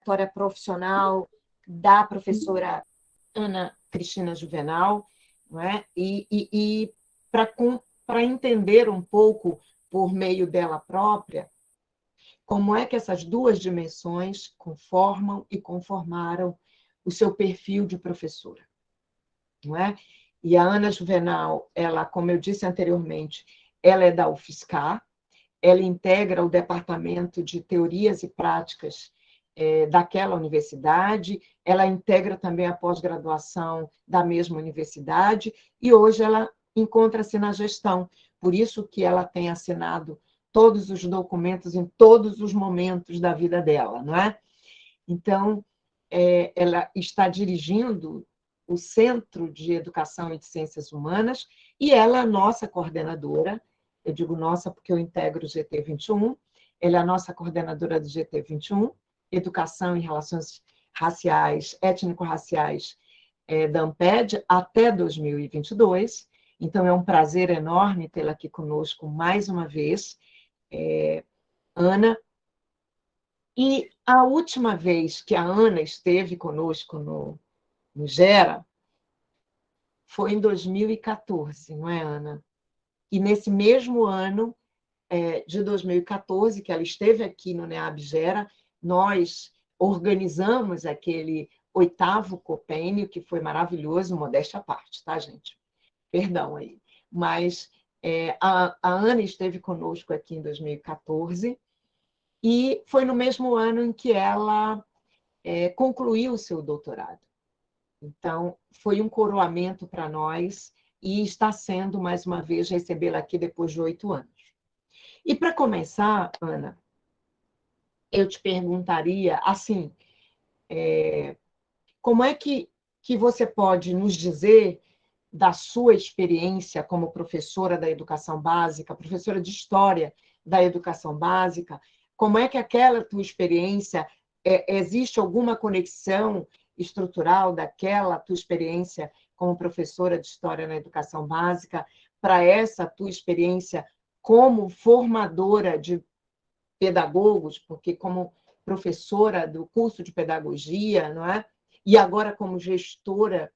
trajetória profissional da professora Ana Cristina Juvenal, não é? E para entender um pouco, por meio dela própria, como é que essas duas dimensões conformam e conformaram o seu perfil de professora, não é? E a Ana Juvenal, ela, como eu disse anteriormente, ela é da UFSCar, ela integra o Departamento de Teorias e Práticas daquela universidade, ela integra também a pós-graduação da mesma universidade, e hoje ela encontra-se na gestão, por isso que ela tem assinado todos os documentos em todos os momentos da vida dela, não é? Então, ela está dirigindo o Centro de Educação e de Ciências Humanas, e ela é a nossa coordenadora. Eu digo nossa porque eu integro o GT 21, ela é a nossa coordenadora do GT 21, Educação e Relações Raciais, Étnico-Raciais, da Amped, até 2022. Então, é um prazer enorme tê-la aqui conosco mais uma vez, Ana. E a última vez que a Ana esteve conosco no Gera foi em 2014, não é, Ana? E nesse mesmo ano de 2014, que ela esteve aqui no NEAB Gera, nós organizamos aquele 8º Copênio, que foi maravilhoso, modéstia à parte, tá, gente? Perdão aí. Mas a Ana esteve conosco aqui em 2014, e foi no mesmo ano em que ela concluiu o seu doutorado. Então, foi um coroamento para nós, e está sendo, mais uma vez, recebê-la aqui depois de 8 anos. E, para começar, Ana, eu te perguntaria, assim, como é que você pode nos dizer da sua experiência como professora da educação básica, professora de história da educação básica, como é que aquela tua experiência, existe alguma conexão estrutural daquela tua experiência como professora de história na educação básica para essa tua experiência como formadora de pedagogos, porque como professora do curso de pedagogia, não é? E agora como gestora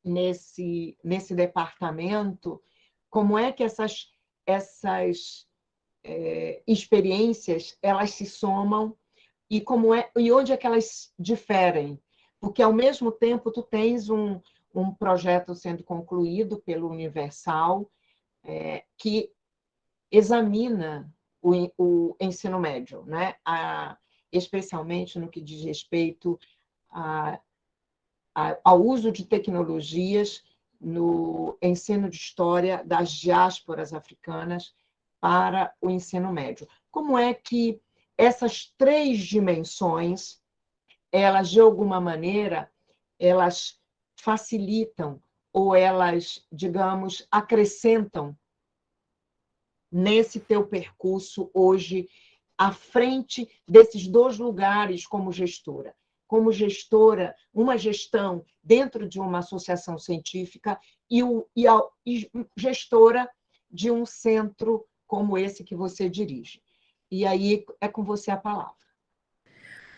nesse departamento, como é que essas experiências elas se somam e onde é que elas diferem? Porque, ao mesmo tempo, tu tens um projeto sendo concluído pelo Universal, que examina o ensino médio, né? Especialmente no que diz respeito ao uso de tecnologias no ensino de história das diásporas africanas para o ensino médio. Como é que essas 3 dimensões, elas, de alguma maneira, elas facilitam ou elas, digamos, acrescentam nesse teu percurso hoje, à frente desses 2 lugares como gestora? Como gestora, uma gestão dentro de uma associação científica e gestora de um centro como esse que você dirige. E aí é com você a palavra.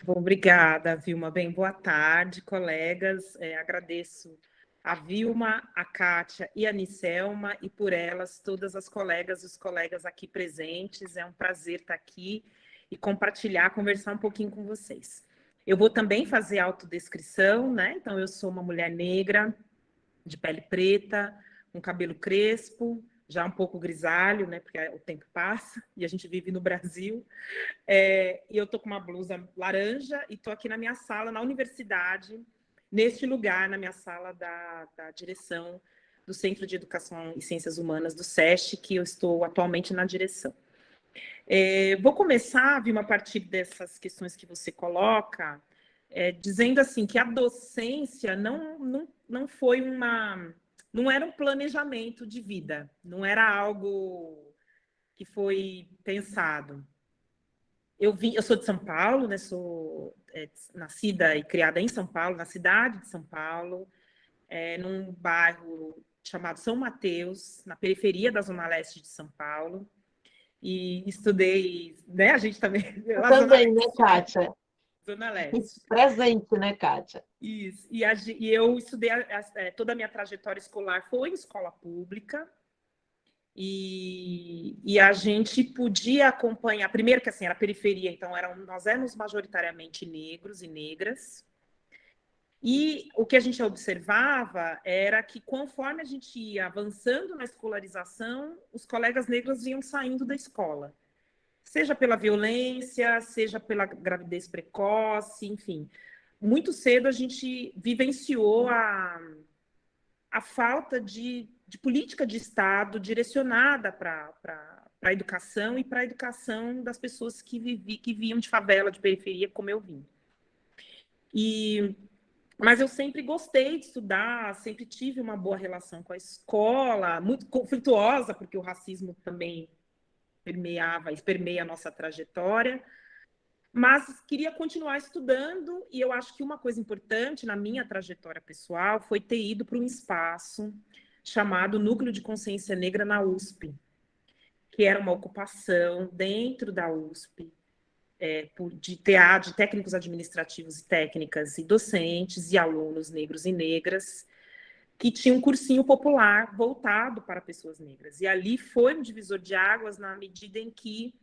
Bom, obrigada, Vilma. Bem, boa tarde, colegas. Agradeço a Vilma, a Kátia e a Nicelma, e por elas, todas as colegas e os colegas aqui presentes. É um prazer estar aqui e compartilhar, conversar um pouquinho com vocês. Eu vou também fazer autodescrição, né? Então, eu sou uma mulher negra, de pele preta, com cabelo crespo, já um pouco grisalho, né? Porque o tempo passa e a gente vive no Brasil. E eu estou com uma blusa laranja e estou aqui na minha sala, na universidade, neste lugar, na minha sala da direção do Centro de Educação e Ciências Humanas do SESC, que eu estou atualmente na direção. Vou começar, Vilma, a partir dessas questões que você coloca, dizendo assim que a docência não foi não era um planejamento de vida, não era algo que foi pensado. Eu sou de São Paulo, né? Sou nascida e criada em São Paulo, na cidade de São Paulo, num bairro chamado São Mateus, na periferia da Zona Leste de São Paulo. e estudei, né? A gente também. Eu A Zona também, né, Leste, né? Kátia? Zona Leste. Presente, né, Kátia? Isso. E eu estudei toda a minha trajetória escolar foi em escola pública. E a gente podia acompanhar, primeiro que assim, era periferia, então nós éramos majoritariamente negros e negras, e o que a gente observava era que conforme a gente ia avançando na escolarização, os colegas negros iam saindo da escola, seja pela violência, seja pela gravidez precoce, enfim. Muito cedo a gente vivenciou a falta de política de Estado direcionada para a educação e para a educação das pessoas que vinham de favela, de periferia, como eu vim. Mas eu sempre gostei de estudar, sempre tive uma boa relação com a escola, muito conflituosa, porque o racismo também permeia a nossa trajetória, mas queria continuar estudando, e eu acho que uma coisa importante na minha trajetória pessoal foi ter ido para um espaço chamado Núcleo de Consciência Negra na USP, que era uma ocupação dentro da USP, de técnicos administrativos e técnicas e docentes e alunos negros e negras, que tinha um cursinho popular voltado para pessoas negras. E ali foi um divisor de águas na medida em que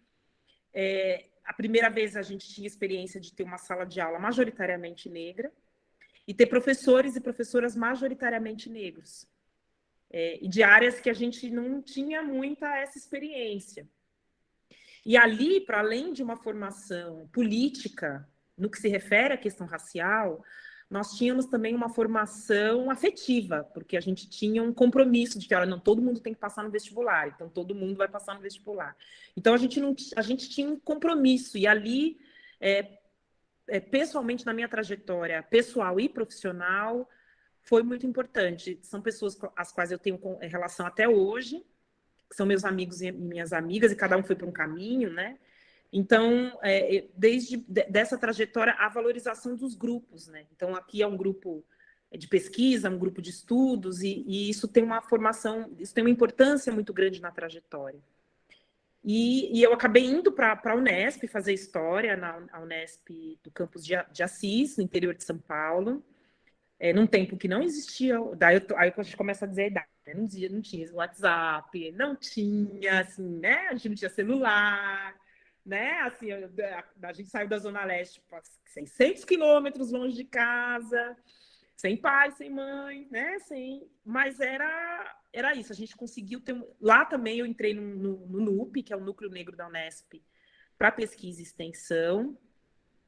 a primeira vez a gente tinha experiência de ter uma sala de aula majoritariamente negra e ter professores e professoras majoritariamente negros. E de áreas que a gente não tinha muita essa experiência. E ali, para além de uma formação política, no que se refere à questão racial, nós tínhamos também uma formação afetiva, porque a gente tinha um compromisso de que, olha, não, todo mundo tem que passar no vestibular, então todo mundo vai passar no vestibular. Então a gente tinha um compromisso, e ali, pessoalmente, na minha trajetória pessoal e profissional, foi muito importante. São pessoas com as quais eu tenho relação até hoje, que são meus amigos e minhas amigas, e cada um foi para um caminho, né? Então, desde dessa trajetória, a valorização dos grupos, né? Então, aqui é um grupo de pesquisa, um grupo de estudos, e isso tem uma formação, isso tem uma importância muito grande na trajetória. E eu acabei indo para a Unesp fazer história, na Unesp do campus de Assis, no interior de São Paulo, num tempo que não existia, aí a gente começa a dizer a idade, né? Não tinha WhatsApp, não tinha, assim, né? A gente não tinha celular, né? Assim, a gente saiu da Zona Leste, 600 quilômetros longe de casa, sem pai, sem mãe, né? Mas era isso, a gente conseguiu ter... Lá também eu entrei no NUP, que é o Núcleo Negro da Unesp, para pesquisa e extensão.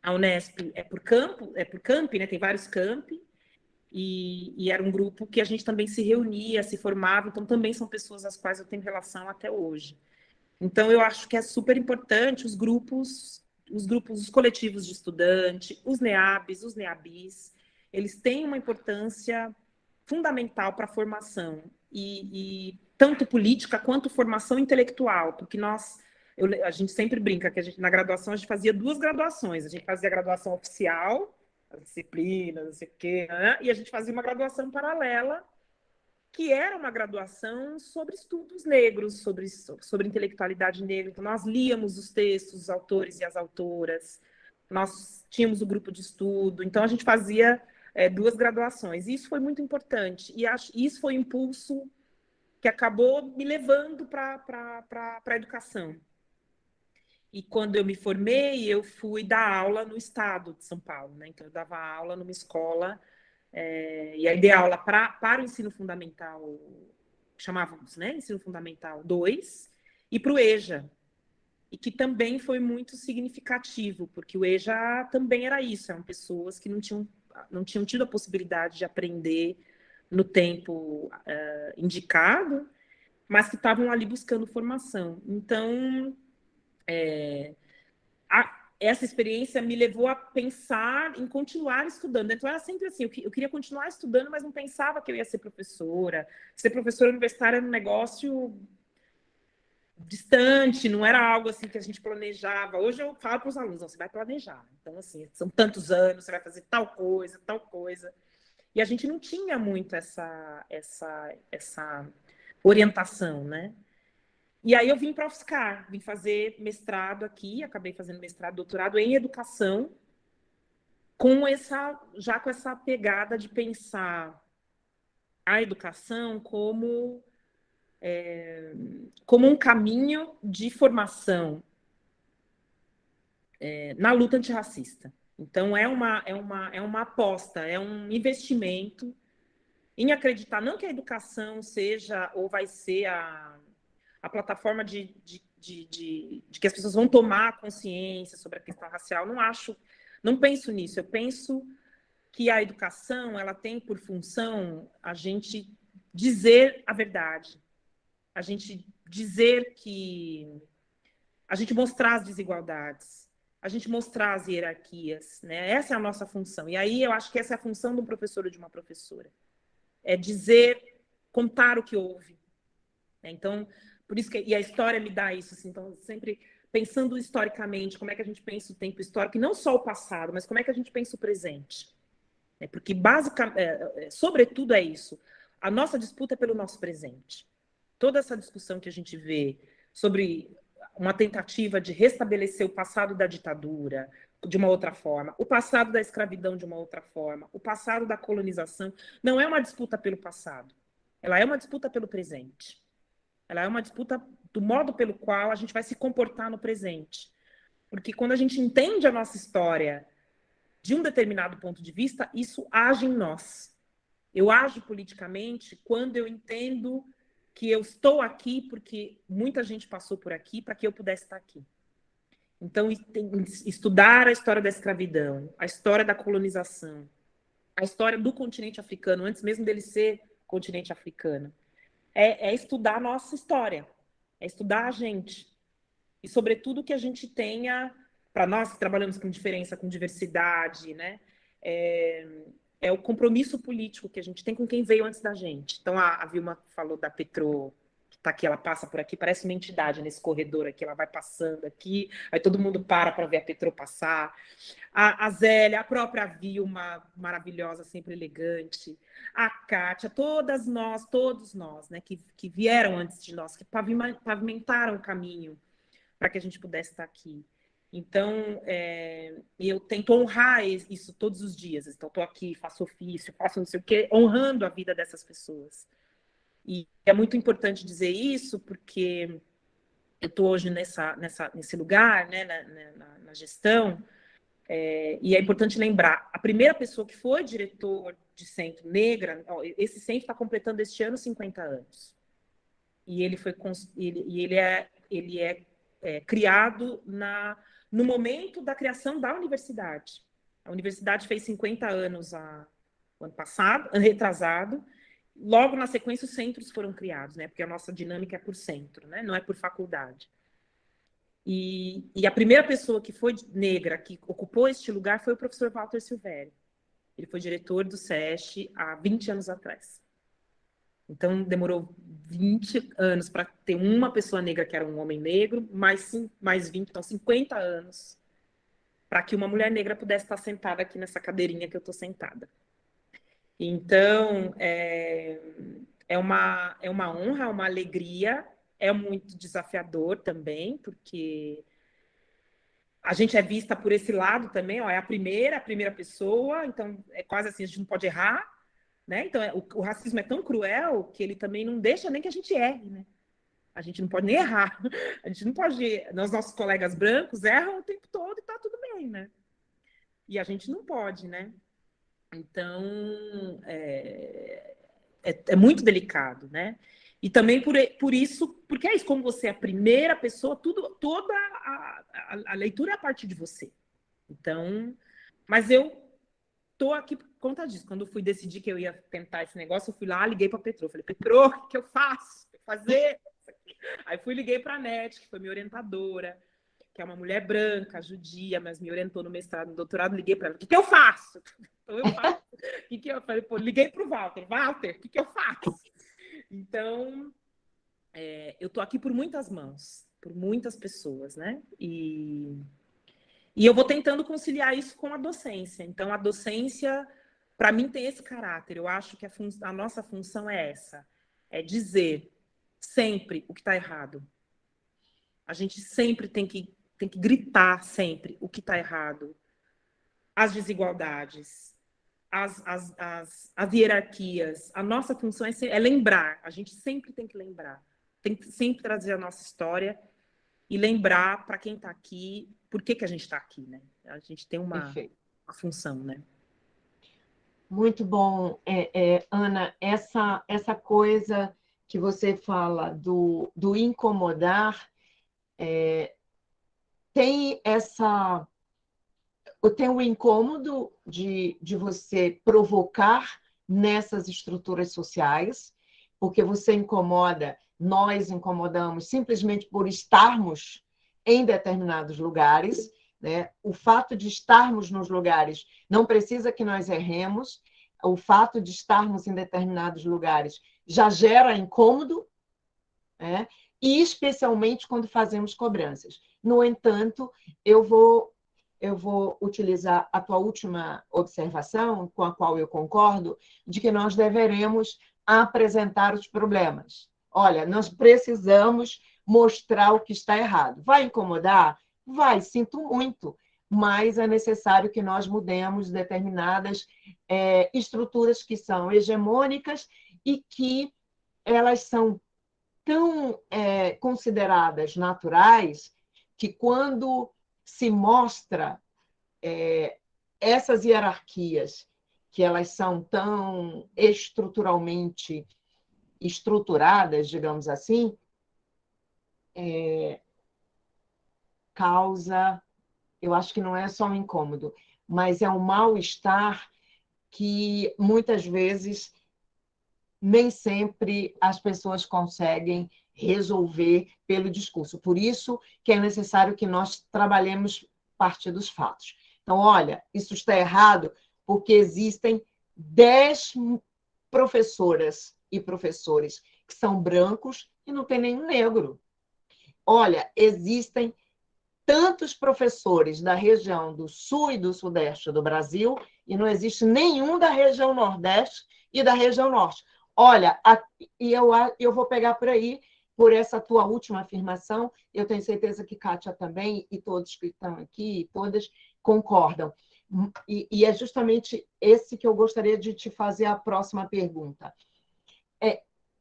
A Unesp é por campi, né? Tem vários campi, e era um grupo que a gente também se reunia, se formava, então também são pessoas às quais eu tenho relação até hoje. Então eu acho que é super importante os coletivos de estudante, os NEABs, os NEABIs, eles têm uma importância fundamental para a formação, e tanto política quanto formação intelectual, porque a gente sempre brinca que na graduação a gente fazia 2 graduações, a gente fazia a graduação oficial, as disciplinas, não sei o quê, né? E a gente fazia uma graduação paralela, que era uma graduação sobre estudos negros, sobre intelectualidade negra. Então, nós líamos os textos, os autores e as autoras, nós tínhamos o grupo de estudo, então a gente fazia 2 graduações. E isso foi muito importante, e isso foi um impulso que acabou me levando para a educação. E quando eu me formei, eu fui dar aula no estado de São Paulo, né? Então, eu dava aula numa escola, e aí dei aula para o ensino fundamental, chamávamos, né? Ensino Fundamental 2, e para o EJA, e que também foi muito significativo, porque o EJA também era isso, eram pessoas que não tinham tido a possibilidade de aprender no tempo indicado, mas que estavam ali buscando formação. Então, essa experiência me levou a pensar em continuar estudando. Então, era sempre assim, eu queria continuar estudando, mas não pensava que eu ia ser professora. Ser professora universitária era um negócio distante, não era algo assim que a gente planejava. Hoje eu falo para os alunos, você vai planejar. Então, assim, são tantos anos, você vai fazer tal coisa, tal coisa. E a gente não tinha muito essa orientação, né? E aí eu vim para a UFSCar, vim fazer mestrado aqui, acabei fazendo mestrado, doutorado em educação, já com essa pegada de pensar a educação como um caminho de formação na luta antirracista. Então, é uma aposta, é um investimento em acreditar não que a educação seja ou vai ser a plataforma de que as pessoas vão tomar consciência sobre a questão racial. Não penso nisso. Eu penso que a educação ela tem por função a gente dizer a verdade, a gente dizer a gente mostrar as desigualdades, a gente mostrar as hierarquias, né? Essa é a nossa função. E aí eu acho que essa é a função de um professor ou de uma professora. É dizer, contar o que houve. Então, por isso que e a história me dá isso, assim, então sempre pensando historicamente, como é que a gente pensa o tempo histórico, e não só o passado, mas como é que a gente pensa o presente. Porque basicamente, sobretudo é isso. A nossa disputa é pelo nosso presente. Toda essa discussão que a gente vê sobre uma tentativa de restabelecer o passado da ditadura de uma outra forma, o passado da escravidão de uma outra forma, o passado da colonização, não é uma disputa pelo passado. Ela é uma disputa pelo presente. Ela é uma disputa do modo pelo qual a gente vai se comportar no presente. Porque quando a gente entende a nossa história de um determinado ponto de vista, isso age em nós. Eu ajo politicamente quando eu entendo que eu estou aqui porque muita gente passou por aqui para que eu pudesse estar aqui. Então, estudar a história da escravidão, a história da colonização, a história do continente africano, antes mesmo dele ser continente africano, é estudar a nossa história, é estudar a gente. E, sobretudo, que a gente tenha, para nós que trabalhamos com diferença, com diversidade, né? É o compromisso político que a gente tem com quem veio antes da gente. Então, a Vilma falou da Petro, que está aqui, ela passa por aqui, parece uma entidade nesse corredor aqui, ela vai passando aqui, aí todo mundo para ver a Petro passar. A Zélia, a própria Vilma, maravilhosa, sempre elegante, a Kátia, todos nós, né, que vieram antes de nós, que pavimentaram o caminho para que a gente pudesse estar aqui. Então, eu tento honrar isso todos os dias. Então, estou aqui, faço ofício, faço não sei o quê, honrando a vida dessas pessoas. E é muito importante dizer isso, porque eu estou hoje nesse lugar, né, na gestão, e é importante lembrar, a primeira pessoa que foi diretor de centro negra, esse centro está completando este ano 50 anos. E ele é criado no momento da criação da universidade. A universidade fez 50 anos o ano passado, ano retrasado. Logo na sequência, os centros foram criados, né? Porque a nossa dinâmica é por centro, né? Não é por faculdade. E a primeira pessoa que foi negra, que ocupou este lugar, foi o professor Walter Silvério. Ele foi diretor do SESC há 20 anos atrás. Então, demorou 20 anos para ter uma pessoa negra que era um homem negro, mais 20, então 50 anos, para que uma mulher negra pudesse estar sentada aqui nessa cadeirinha que eu estou sentada. Então, é uma honra, é uma alegria, é muito desafiador também, porque a gente é vista por esse lado também, ó, é a primeira pessoa, então é quase assim, a gente não pode errar, né? Então, o racismo é tão cruel que ele também não deixa nem que a gente erre, né? A gente não pode nem errar. A gente não pode... Os nossos colegas brancos erram o tempo todo e tá tudo bem, né? E a gente não pode, né? Então, é muito delicado, né? E também por isso, porque é isso, como você é a primeira pessoa, toda a leitura é a partir de você. Então, mas eu tô aqui por conta disso. Quando eu fui decidir que eu ia tentar esse negócio, eu fui lá, liguei para a Petro. Falei, Petro, o que eu faço? O que fazer? Aí liguei para a NET, que foi minha orientadora, que é uma mulher branca, judia, mas me orientou no mestrado, no doutorado. Liguei para ela, o que eu faço? Então eu faço. O que eu falei? Pô, liguei para o Walter. Walter, o que eu faço? Então, eu tô aqui por muitas mãos, por muitas pessoas, né? E eu vou tentando conciliar isso com a docência. Então, a docência, para mim, tem esse caráter. Eu acho que a nossa função é essa: é dizer sempre o que está errado. A gente sempre tem que gritar sempre o que está errado. As desigualdades, as hierarquias. A nossa função é lembrar. A gente sempre tem que lembrar. Tem que sempre trazer a nossa história e lembrar para quem está aqui por que a gente está aqui, né? A gente tem uma função, né? Muito bom, Ana, essa coisa que você fala do incomodar, tem o incômodo de você provocar nessas estruturas sociais, porque você incomoda, nós incomodamos simplesmente por estarmos em determinados lugares, né? O fato de estarmos nos lugares não precisa que nós erremos, o fato de estarmos em determinados lugares já gera incômodo, né? E especialmente quando fazemos cobranças. No entanto, eu vou utilizar a tua última observação, com a qual eu concordo, de que nós deveremos apresentar os problemas. Olha, nós precisamos mostrar o que está errado. Vai incomodar? Vai, sinto muito, mas é necessário que nós mudemos determinadas estruturas que são hegemônicas e que elas são tão consideradas naturais que quando se mostra essas hierarquias, que elas são tão estruturalmente estruturadas, digamos assim, causa, eu acho que não é só um incômodo, mas é um mal-estar que muitas vezes nem sempre as pessoas conseguem resolver pelo discurso. Por isso que é necessário que nós trabalhemos a partir dos fatos. Então, olha, isso está errado porque existem 10 professoras e professores que são brancos e não tem nenhum negro. Olha, existem tantos professores da região do sul e do sudeste do Brasil e não existe nenhum da região nordeste e da região norte. Olha, e eu vou pegar por aí, por essa tua última afirmação, eu tenho certeza que Kátia também, e todos que estão aqui, todas concordam. E é justamente esse que eu gostaria de te fazer a próxima pergunta.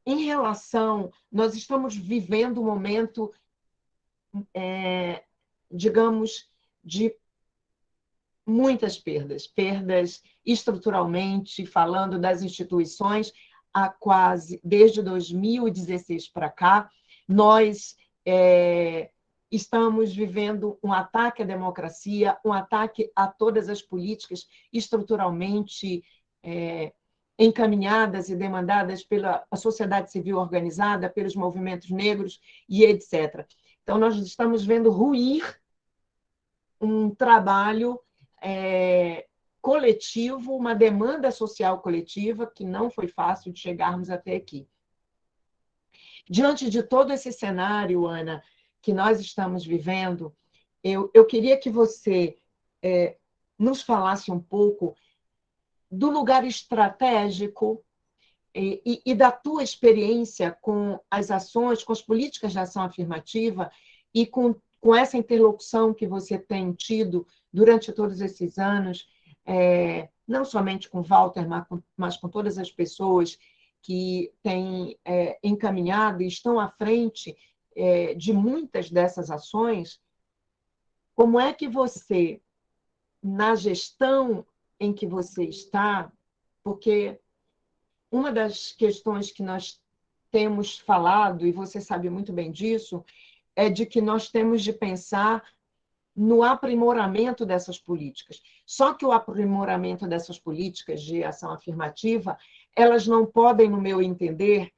Em relação, nós estamos vivendo um momento, digamos, de muitas perdas estruturalmente, falando das instituições, desde 2016 para cá, nós estamos vivendo um ataque à democracia, um ataque a todas as políticas estruturalmente encaminhadas e demandadas pela sociedade civil organizada, pelos movimentos negros e etc. Então, nós estamos vendo ruir um trabalho coletivo, uma demanda social coletiva que não foi fácil de chegarmos até aqui. Diante de todo esse cenário, Ana, que nós estamos vivendo, eu queria que você nos falasse um pouco do lugar estratégico e da tua experiência com as ações, com as políticas de ação afirmativa e com essa interlocução que você tem tido durante todos esses anos, não somente com Walter, mas com todas as pessoas que têm encaminhado e estão à frente de muitas dessas ações, como é que você, na gestão em que você está, porque uma das questões que nós temos falado, e você sabe muito bem disso, é de que nós temos de pensar no aprimoramento dessas políticas. Só que o aprimoramento dessas políticas de ação afirmativa, elas não podem, no meu entender,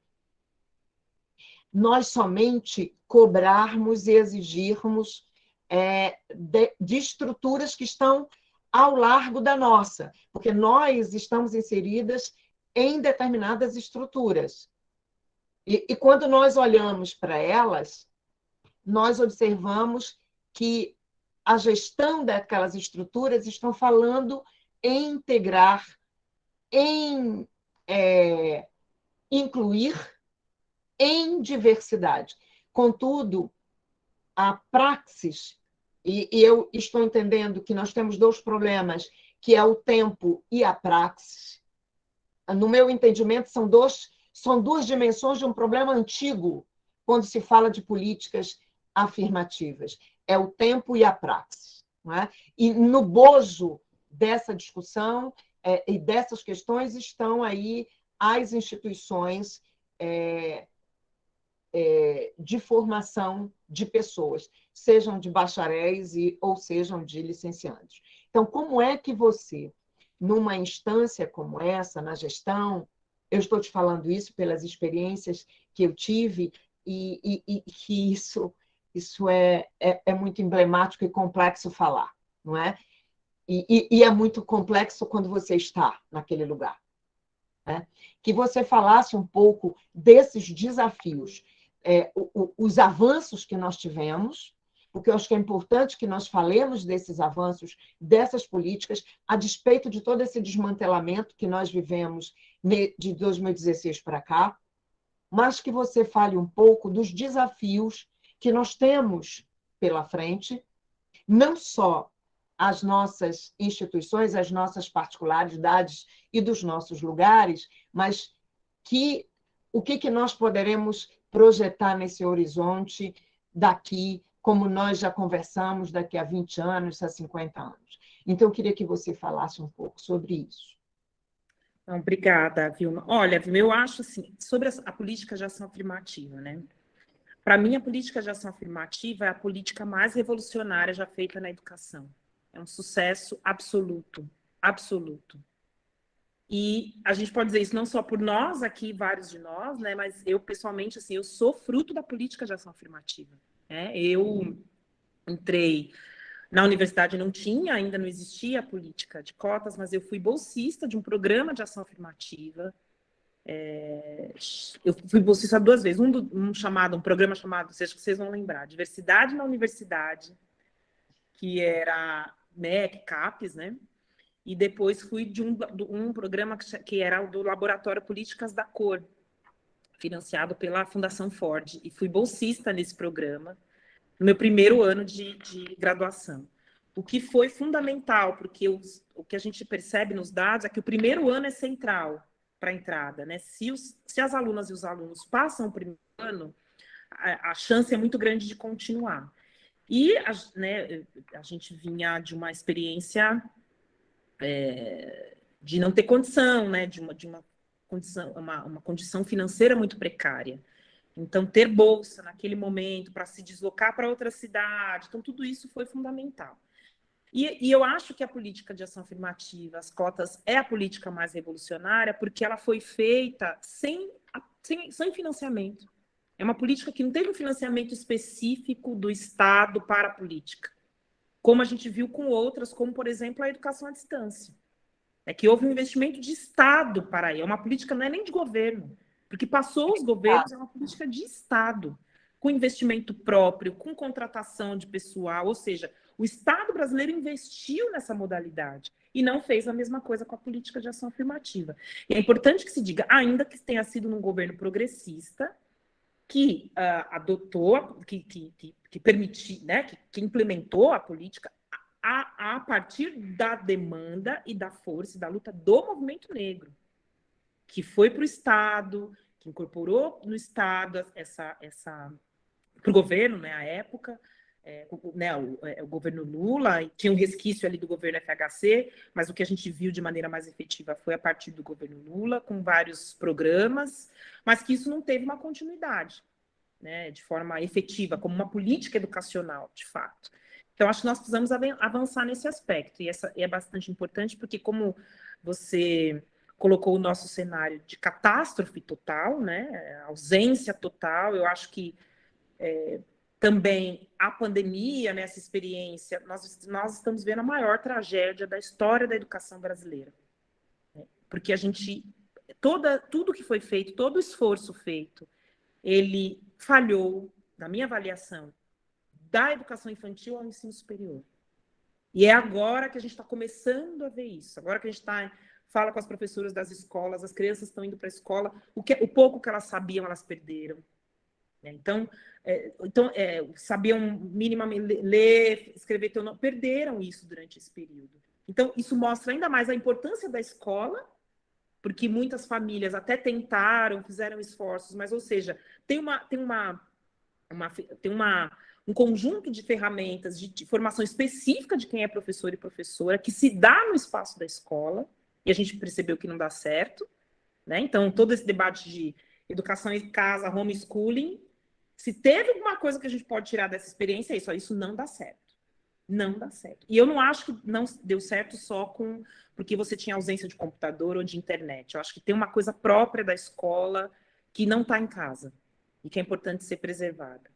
nós somente cobrarmos e exigirmos de estruturas que estão ao largo da nossa, porque nós estamos inseridas em determinadas estruturas. E quando nós olhamos para elas, nós observamos que a gestão daquelas estruturas estão falando em integrar, em incluir, em diversidade. Contudo, a praxis, e eu estou entendendo que nós temos dois problemas, que é o tempo e a praxis. No meu entendimento, são duas dimensões de um problema antigo, quando se fala de políticas afirmativas. É o tempo e a praxis. Não é? E no bojo dessa discussão e dessas questões estão aí as instituições de formação de pessoas, sejam de bacharéis ou sejam de licenciados. Então, como é que você, numa instância como essa, na gestão, eu estou te falando isso pelas experiências que eu tive, e que isso é muito emblemático e complexo falar, não é? E é muito complexo quando você está naquele lugar. Né? Que você falasse um pouco desses desafios, os avanços que nós tivemos, porque eu acho que é importante que nós falemos desses avanços, dessas políticas, a despeito de todo esse desmantelamento que nós vivemos de 2016 para cá, mas que você fale um pouco dos desafios que nós temos pela frente, não só as nossas instituições, as nossas particularidades e dos nossos lugares, mas o que nós poderemos projetar nesse horizonte daqui, como nós já conversamos, daqui a 20 anos, a 50 anos. Então, eu queria que você falasse um pouco sobre isso. Então, obrigada, Vilma. Olha, Vilma, eu acho assim, sobre a política de ação afirmativa, né? Para mim, a política de ação afirmativa é a política mais revolucionária já feita na educação. É um sucesso absoluto, absoluto. E a gente pode dizer isso não só por nós aqui, vários de nós, né? Mas eu, pessoalmente, assim, eu sou fruto da política de ação afirmativa. Né? Eu entrei na universidade, não tinha, ainda não existia a política de cotas, mas eu fui bolsista de um programa de ação afirmativa. Eu fui bolsista 2 vezes, um programa chamado, acho que vocês vão lembrar, Diversidade na Universidade, que era MEC, CAPES, né? E depois fui de um programa que era o do Laboratório Políticas da Cor, financiado pela Fundação Ford, e fui bolsista nesse programa, no meu primeiro ano de graduação. O que foi fundamental, porque o que a gente percebe nos dados é que o primeiro ano é central para a entrada, né? Se as alunas e os alunos passam o primeiro ano, a chance é muito grande de continuar. E a gente vinha de uma experiência de não ter condição, né? De uma condição financeira muito precária. Então, ter bolsa naquele momento para se deslocar para outra cidade, então tudo isso foi fundamental. E eu acho que a política de ação afirmativa, as cotas, é a política mais revolucionária porque ela foi feita sem financiamento. É uma política que não teve um financiamento específico do Estado para a política, como a gente viu com outras, como, por exemplo, a educação à distância. É que houve um investimento de Estado para aí. É uma política, não é nem de governo, porque passou os governos, é uma política de Estado, com investimento próprio, com contratação de pessoal, ou seja, o Estado brasileiro investiu nessa modalidade e não fez a mesma coisa com a política de ação afirmativa. E é importante que se diga, ainda que tenha sido num governo progressista, que adotou, que permitiu, né, que implementou a política a partir da demanda e da força e da luta do movimento negro, que foi para o Estado, que incorporou no Estado para o governo, né, à época, o governo Lula, tinha um resquício ali do governo FHC, mas o que a gente viu de maneira mais efetiva foi a partir do governo Lula, com vários programas, mas que isso não teve uma continuidade, né, de forma efetiva, como uma política educacional, de fato. Então, acho que nós precisamos avançar nesse aspecto, e é bastante importante, porque como você colocou o nosso cenário de catástrofe total, né, ausência total, eu acho que também a pandemia, nessa experiência, nós estamos vendo a maior tragédia da história da educação brasileira. Né? Porque tudo que foi feito, todo o esforço feito, ele falhou, na minha avaliação, da educação infantil ao ensino superior. E é agora que a gente está começando a ver isso. Agora que a gente fala com as professoras das escolas, as crianças estão indo para a escola, o pouco que elas sabiam, elas perderam. né? Então, sabiam minimamente ler, escrever teu nome, perderam isso durante esse período. Então, isso mostra ainda mais a importância da escola, porque muitas famílias até tentaram, fizeram esforços, mas, ou seja, um conjunto de ferramentas de formação específica de quem é professor e professora, que se dá no espaço da escola, e a gente percebeu que não dá certo, né? Então, todo esse debate de educação em casa, homeschooling, se teve alguma coisa que a gente pode tirar dessa experiência, é isso, ó, isso não dá certo. Não dá certo. E eu não acho que não deu certo só porque você tinha ausência de computador ou de internet. Eu acho que tem uma coisa própria da escola que não está em casa e que é importante ser preservada.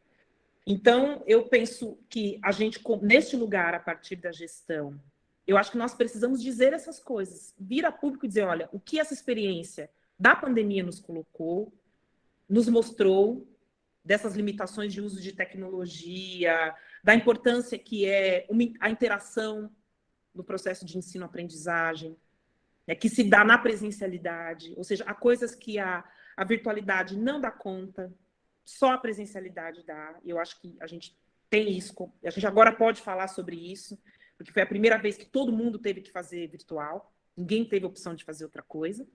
Então, eu penso que a gente, neste lugar, a partir da gestão, eu acho que nós precisamos dizer essas coisas, vir a público e dizer, olha, o que essa experiência da pandemia nos colocou, nos mostrou, dessas limitações de uso de tecnologia, da importância que é a interação no processo de ensino-aprendizagem, que se dá na presencialidade, ou seja, há coisas que a virtualidade não dá conta, só a presencialidade dá. Eu acho que a gente tem isso, a gente agora pode falar sobre isso, porque foi a primeira vez que todo mundo teve que fazer virtual, ninguém teve opção de fazer outra coisa.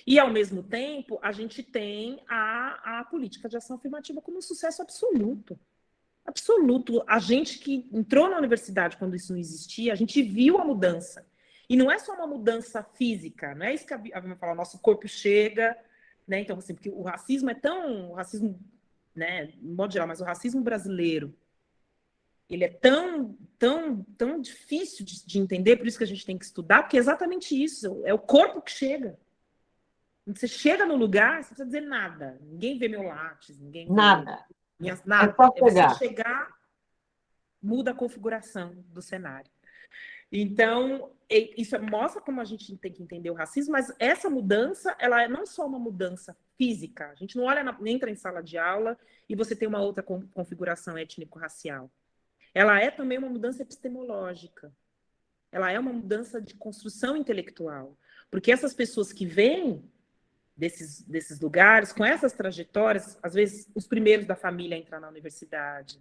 E, ao mesmo tempo, a gente tem a política de ação afirmativa como um sucesso absoluto. Absoluto. A gente que entrou na universidade quando isso não existia, a gente viu a mudança. E não é só uma mudança física, não é isso que a Vilma fala, nosso corpo chega, né? Então, assim, porque o racismo é tão... O racismo, né, no modo geral, mas o racismo brasileiro, ele é tão difícil de entender, por isso que a gente tem que estudar, porque é exatamente isso, é o corpo que chega. Você chega no lugar, você não precisa dizer nada. Ninguém vê meu lápis, ninguém vê... Nada. Nada. É só É você pegar. chegar, muda a configuração do cenário. Então, isso mostra como a gente tem que entender o racismo, mas essa mudança, ela é não só uma mudança física. A gente não entra em sala de aula e você tem uma outra configuração étnico-racial. Ela é também uma mudança epistemológica. Ela é uma mudança de construção intelectual. Porque essas pessoas que vêm desses lugares, com essas trajetórias, às vezes os primeiros da família a entrar na universidade,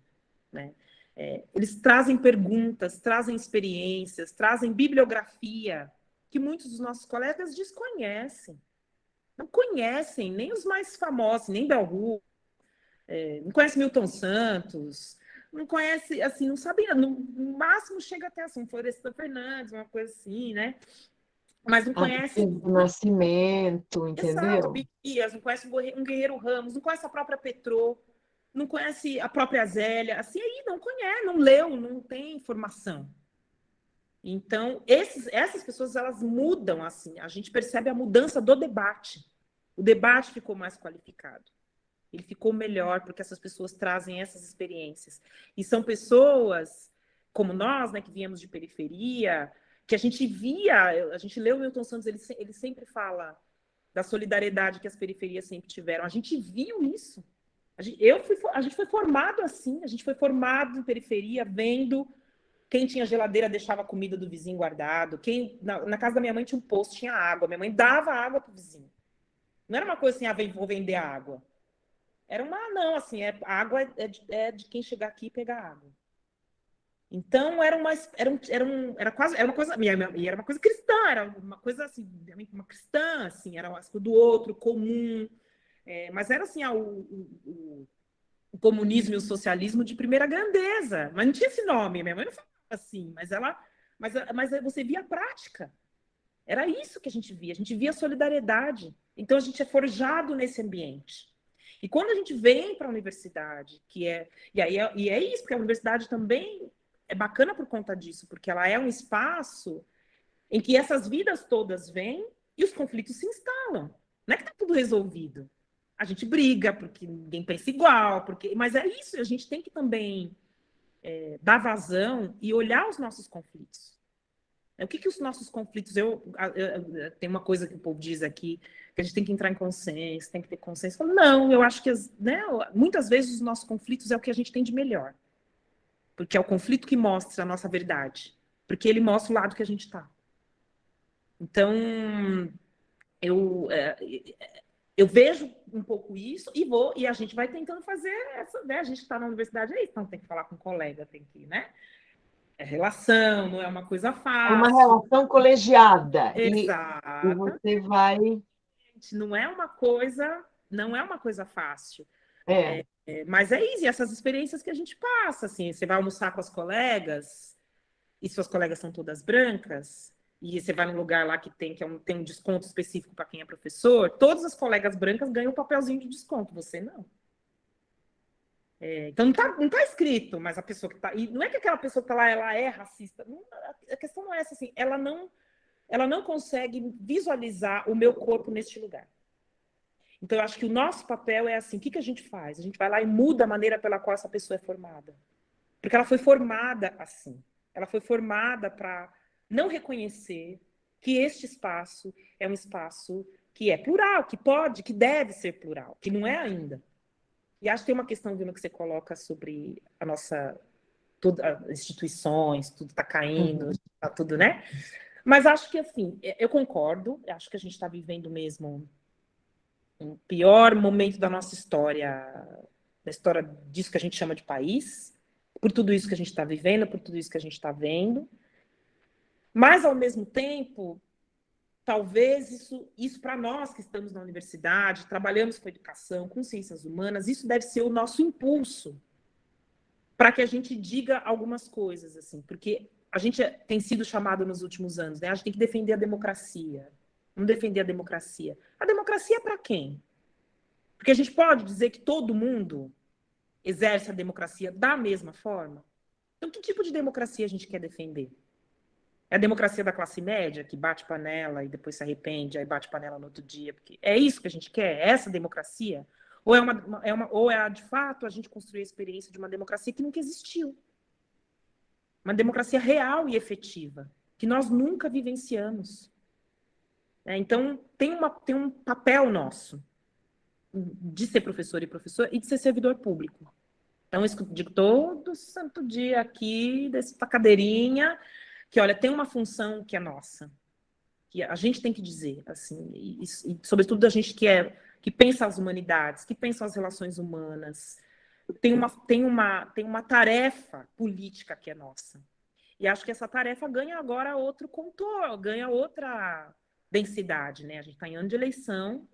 né? Eles trazem perguntas, trazem experiências, trazem bibliografia que muitos dos nossos colegas desconhecem. Não conhecem, nem os mais famosos, nem Bell Hooks, não conhece Milton Santos, não conhece, assim, não sabe, no máximo chega até assim, Florestan Fernandes, uma coisa assim, né? Mas não conhece... Do Nascimento, Exato, entendeu? Bias, não conhece um Guerreiro Ramos, não conhece a própria Petrô, não conhece a própria Zélia, assim, aí não conhece, não leu, não tem informação. Então, essas pessoas, elas mudam, assim, a gente percebe a mudança do debate. O debate ficou mais qualificado. Ele ficou melhor porque essas pessoas trazem essas experiências. E são pessoas como nós, né, que viemos de periferia, que a gente lê o Milton Santos, ele sempre fala da solidariedade que as periferias sempre tiveram. A gente viu isso. A gente foi formado assim, a gente foi formado em periferia, vendo quem tinha geladeira deixava a comida do vizinho guardado, na casa da minha mãe tinha um poço, tinha água, minha mãe dava água para o vizinho. Não era uma coisa assim, vou vender a água. Era não, assim, a água é de quem chegar aqui e pegar água. Então era uma coisa, e era uma coisa cristã, era uma coisa assim, uma cristã, assim, era uma coisa do outro, comum, mas era assim, o comunismo e o socialismo de primeira grandeza, mas não tinha esse nome, minha mãe não falava assim, mas você via a prática, era isso que a gente via a solidariedade, então a gente é forjado nesse ambiente. E quando a gente vem para a universidade, e é isso, porque a universidade também é bacana por conta disso, porque ela é um espaço em que essas vidas todas vêm e os conflitos se instalam. Não é que está tudo resolvido. A gente briga porque ninguém pensa igual, mas é isso, a gente tem que também dar vazão e olhar os nossos conflitos. O que os nossos conflitos... Tem uma coisa que o povo diz aqui, que a gente tem que entrar em consenso, tem que ter consenso. Não, eu acho que muitas vezes os nossos conflitos é o que a gente tem de melhor. Porque é o conflito que mostra a nossa verdade. Porque ele mostra o lado que a gente está. Então, eu vejo um pouco isso e a gente vai tentando fazer essa, né? A gente está na universidade, então tem que falar com um colega, tem que, né? É relação, não é uma coisa É uma fácil. relação colegiada, e Exato. você vai. Não é uma coisa, não é uma coisa fácil. É, Mas é isso, e essas experiências que a gente passa, assim, você vai almoçar com as colegas, e suas colegas são todas brancas, e você vai num lugar lá que tem um desconto específico para quem é professor, todas as colegas brancas ganham um papelzinho de desconto, você não. Então não tá escrito, mas a pessoa que está. E não é que aquela pessoa que está lá ela é racista. Não, a questão não é essa, assim, ela não consegue visualizar o meu corpo neste lugar. Então, eu acho que o nosso papel é assim: o que a gente faz? A gente vai lá e muda a maneira pela qual essa pessoa é formada. Porque ela foi formada assim. Ela foi formada para não reconhecer que este espaço é um espaço que é plural, que pode, que deve ser plural, que não é ainda. E acho que tem uma questão, Vilma, que você coloca sobre a nossa as instituições, tudo está caindo, está tudo, né? Mas acho que, assim, eu concordo, acho que a gente está vivendo mesmo um pior momento da história disso que a gente chama de país, por tudo isso que a gente está vivendo, por tudo isso que a gente está vendo. Mas, ao mesmo tempo, talvez isso para nós que estamos na universidade, trabalhamos com educação, com ciências humanas, isso deve ser o nosso impulso para que a gente diga algumas coisas, assim, porque a gente tem sido chamado nos últimos anos, né? A gente tem que defender a democracia. Vamos defender a democracia. A democracia é para quem? Porque a gente pode dizer que todo mundo exerce a democracia da mesma forma? Então, que tipo de democracia a gente quer defender? É a democracia da classe média, que bate panela e depois se arrepende, aí bate panela no outro dia? Porque é isso que a gente quer? É essa democracia? Ou de fato, a gente construir a experiência de uma democracia que nunca existiu? Uma democracia real e efetiva, que nós nunca vivenciamos. Então, tem um papel nosso de ser professor e professor e de ser servidor público. Então, isso que eu digo todo santo dia aqui, dessa cadeirinha, que, olha, tem uma função que é nossa, que a gente tem que dizer, assim, e sobretudo a gente que pensa as humanidades, que pensa as relações humanas, tem uma tarefa política que é nossa. E acho que essa tarefa ganha agora outro contorno, ganha outra densidade, né? A gente está em ano de eleição,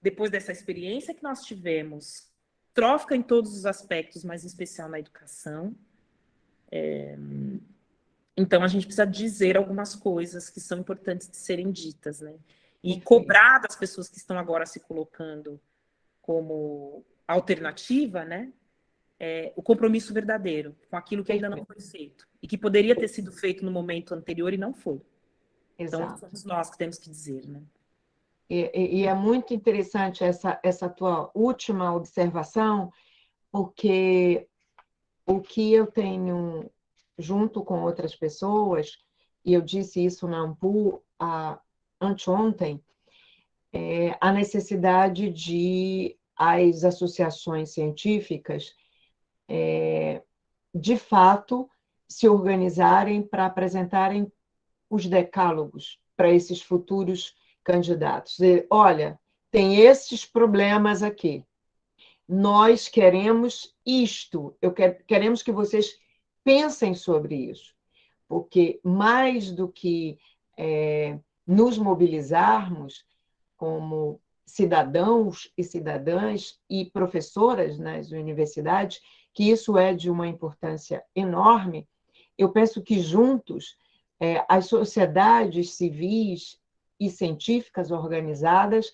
depois dessa experiência que nós tivemos, trófica em todos os aspectos, mas em especial na educação. Então, a gente precisa dizer algumas coisas que são importantes de serem ditas, né? E cobrar das pessoas que estão agora se colocando como alternativa, né? O compromisso verdadeiro com aquilo que ainda não foi feito e que poderia ter sido feito no momento anterior e não foi. Então, exato. somos nós que temos que dizer, né? E é muito interessante essa tua última observação, porque o que eu tenho, junto com outras pessoas, e eu disse isso na AMPU anteontem, é a necessidade de as associações científicas, de fato, se organizarem para apresentarem os decálogos para esses futuros candidatos. Dizer, olha, tem esses problemas aqui. Nós queremos isto. Queremos que vocês pensem sobre isso, porque mais do que nos mobilizarmos como cidadãos e cidadãs e professoras nas universidades, que isso é de uma importância enorme, eu penso que juntos as sociedades civis e científicas organizadas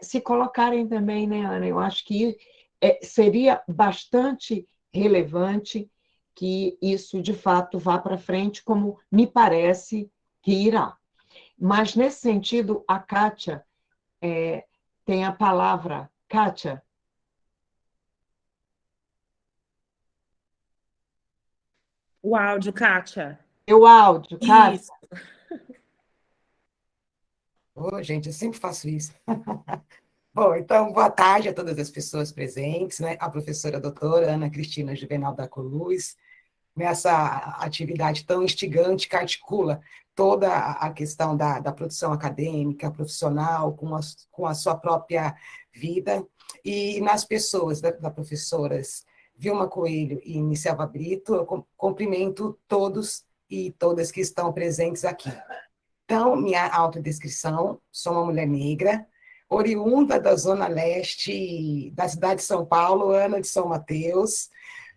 se colocarem também, né, Ana? Eu acho que seria bastante relevante que isso, de fato, vá para frente, como me parece que irá. Mas, nesse sentido, a Kátia tem a palavra. Kátia, O áudio, Kátia. o áudio, Kátia. Isso. Ô, gente, eu sempre faço isso. Bom, então, boa tarde a todas as pessoas presentes, né? A professora doutora Ana Cristina Juvenal da Coluz, nessa atividade tão instigante que articula toda a questão da produção acadêmica, profissional, com a sua própria vida, e nas pessoas da professoras Vilma Coelho e Nicelva Brito, eu cumprimento todos e todas que estão presentes aqui. Então, minha autodescrição, sou uma mulher negra, oriunda da Zona Leste da cidade de São Paulo, Ana de São Mateus,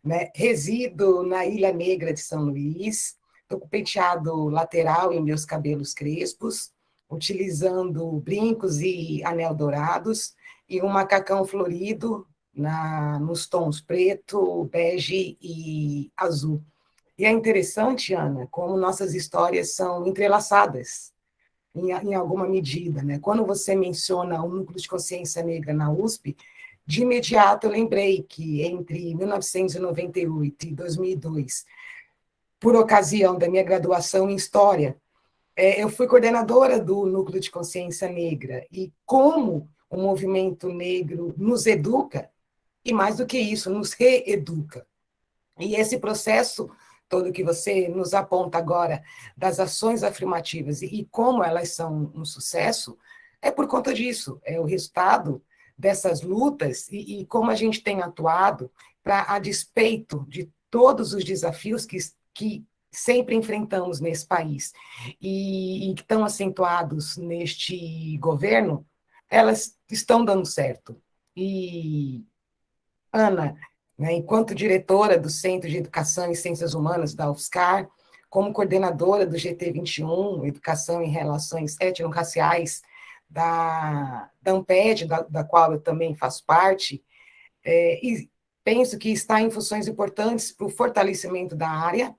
né? Resido na Ilha Negra de São Luís, estou com penteado lateral em meus cabelos crespos, utilizando brincos e anel dourados, e um macacão florido nos tons preto, bege e azul. E é interessante, Ana, como nossas histórias são entrelaçadas, em alguma medida, né? Quando você menciona o Núcleo de Consciência Negra na USP, de imediato eu lembrei que entre 1998 e 2002, por ocasião da minha graduação em História, eu fui coordenadora do Núcleo de Consciência Negra, e como o movimento negro nos educa, e mais do que isso, nos reeduca. E esse processo todo que você nos aponta agora, das ações afirmativas e como elas são um sucesso, é por conta disso, é o resultado dessas lutas e como a gente tem atuado para, a despeito de todos os desafios que sempre enfrentamos nesse país e que estão acentuados neste governo, elas estão dando certo. E, Ana, né, enquanto diretora do Centro de Educação e Ciências Humanas da UFSCar, como coordenadora do GT21, Educação em Relações Étnico-Raciais, da Amped, da qual eu também faço parte, e penso que está em funções importantes para o fortalecimento da área,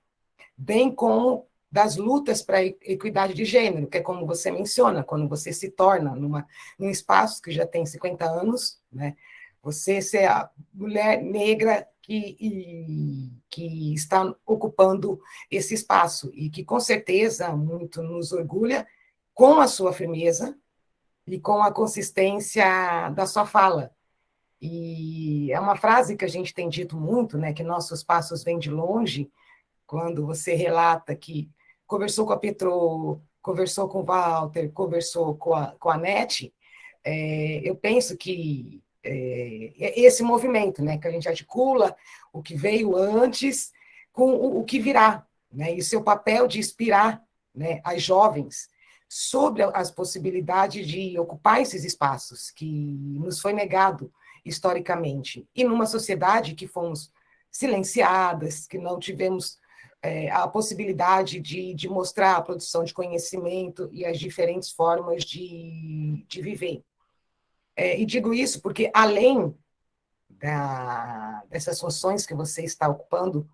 bem como das lutas para a equidade de gênero, que é como você menciona, quando você se torna num espaço que já tem 50 anos, né, você ser a mulher negra que está ocupando esse espaço, e que, com certeza, muito nos orgulha com a sua firmeza e com a consistência da sua fala. E é uma frase que a gente tem dito muito, né, que nossos passos vêm de longe, quando você relata que conversou com a Petro, conversou com o Walter, conversou com a Nete, eu penso que esse movimento, né, que a gente articula o que veio antes com o que virá, né, e o seu papel de inspirar, né, as jovens sobre as possibilidades de ocupar esses espaços que nos foi negado historicamente, e numa sociedade que fomos silenciadas, que não tivemos a possibilidade de mostrar a produção de conhecimento e as diferentes formas de viver. E digo isso porque, além dessas funções que você está ocupando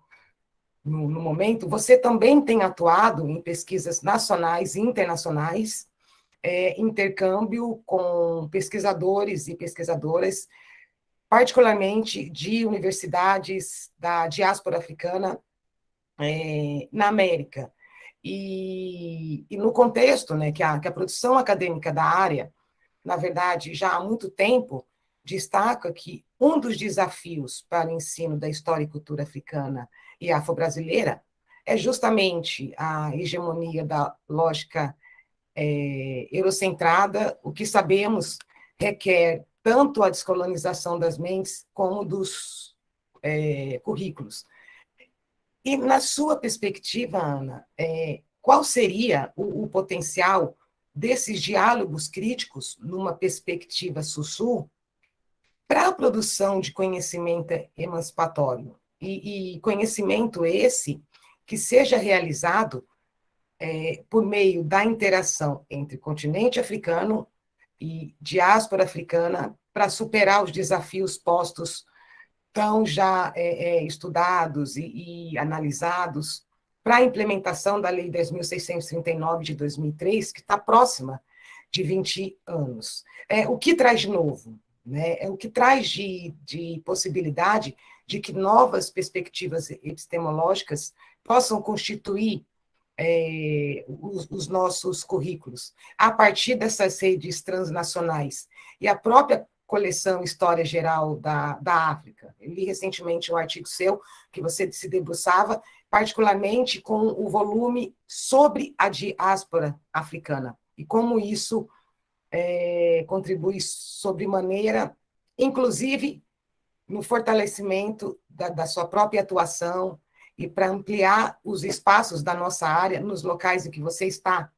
no momento, você também tem atuado em pesquisas nacionais e internacionais, intercâmbio com pesquisadores e pesquisadoras, particularmente de universidades da diáspora africana na América. E no contexto, né, que a produção acadêmica da área, na verdade, já há muito tempo, destaca que um dos desafios para o ensino da história e cultura africana e afro-brasileira é justamente a hegemonia da lógica eurocentrada, o que sabemos requer tanto a descolonização das mentes como dos currículos. E, na sua perspectiva, Ana, qual seria o potencial desses diálogos críticos, numa perspectiva sul-sul, para a produção de conhecimento emancipatório? E conhecimento esse que seja realizado por meio da interação entre continente africano e diáspora africana, para superar os desafios postos tão já estudados e analisados para a implementação da Lei 10.639 de 2003, que está próxima de 20 anos. O que traz de novo? Né? O que traz de possibilidade de que novas perspectivas epistemológicas possam constituir os nossos currículos, a partir dessas redes transnacionais. E a própria coleção História Geral da África. Eu li recentemente um artigo seu, que você se debruçava, particularmente com o volume sobre a diáspora africana, e como isso contribui sobremaneira, inclusive no fortalecimento da sua própria atuação e para ampliar os espaços da nossa área nos locais em que você está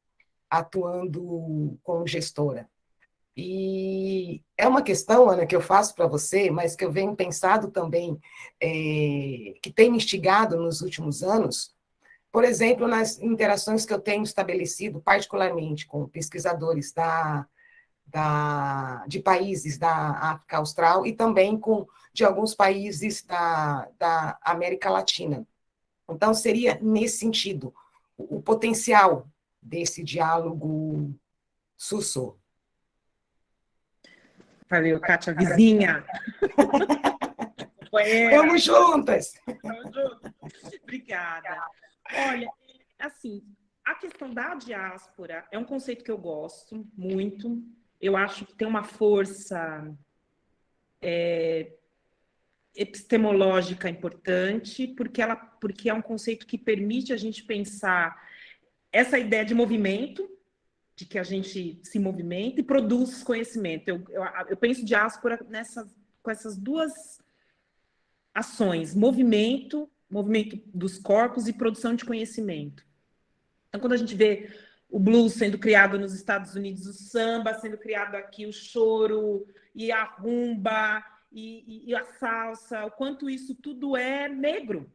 atuando como gestora. E é uma questão, Ana, que eu faço para você, mas que eu venho pensado também, que tem me instigado nos últimos anos, por exemplo, nas interações que eu tenho estabelecido, particularmente com pesquisadores de países da África Austral e também de alguns países da América Latina. Então, seria nesse sentido, o potencial desse diálogo sul-sul. Valeu, Kátia, vizinha. Vamos juntas! Vamos juntas. Obrigada. Olha, assim, a questão da diáspora é um conceito que eu gosto muito. Eu acho que tem uma força epistemológica importante, porque é um conceito que permite a gente pensar essa ideia de movimento, de que a gente se movimenta e produz conhecimento. Eu penso diáspora com essas duas ações, movimento dos corpos e produção de conhecimento. Então, quando a gente vê o blues sendo criado nos Estados Unidos, o samba sendo criado aqui, o choro e a rumba e a salsa, o quanto isso tudo é negro,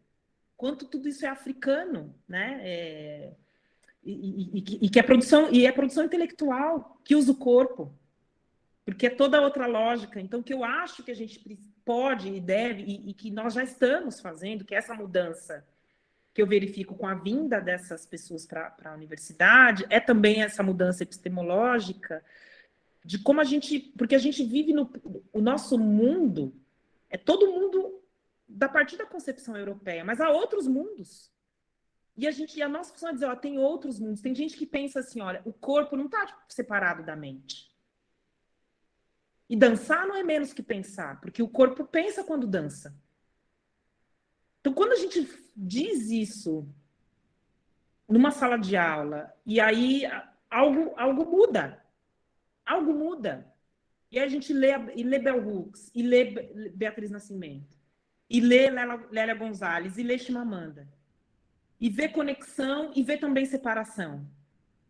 quanto tudo isso é africano, né? Que é produção intelectual que usa o corpo, porque é toda outra lógica. Então, o que eu acho que a gente pode e deve, e que nós já estamos fazendo, que é essa mudança que eu verifico com a vinda dessas pessoas para a universidade, é também essa mudança epistemológica de como porque a gente vive o nosso mundo, é todo mundo da partir da concepção europeia, mas há outros mundos. E a nossa função é dizer, tem outros mundos. Tem gente que pensa assim, olha, o corpo não está separado da mente. E dançar não é menos que pensar, porque o corpo pensa quando dança. Então, quando a gente diz isso numa sala de aula, e aí algo muda. Algo muda. E aí a gente lê Bell Hooks, e lê Beatriz Nascimento, e lê Lélia Gonzalez, e lê Chimamanda. E vê conexão, e vê também separação.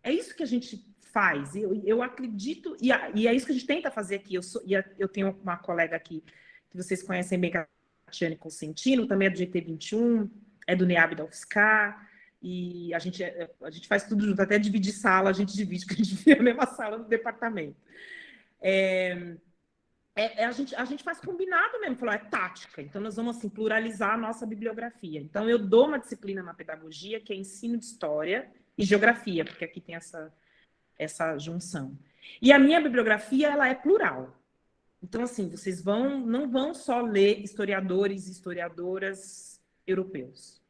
É isso que a gente faz. Eu acredito, e é isso que a gente tenta fazer aqui. Eu tenho uma colega aqui, que vocês conhecem bem, que é a Tatiane Consentino, também é do GT21, é do NEAB da UFSCar, e a gente faz tudo junto, até dividir sala, a gente divide, porque a gente vive a mesma sala no departamento. A gente faz combinado mesmo, falou, é tática, então nós vamos assim, pluralizar a nossa bibliografia. Então eu dou uma disciplina na pedagogia, que é ensino de história e geografia, porque aqui tem essa junção. E a minha bibliografia, ela é plural. Então, assim, vocês não vão só ler historiadores e historiadoras europeus.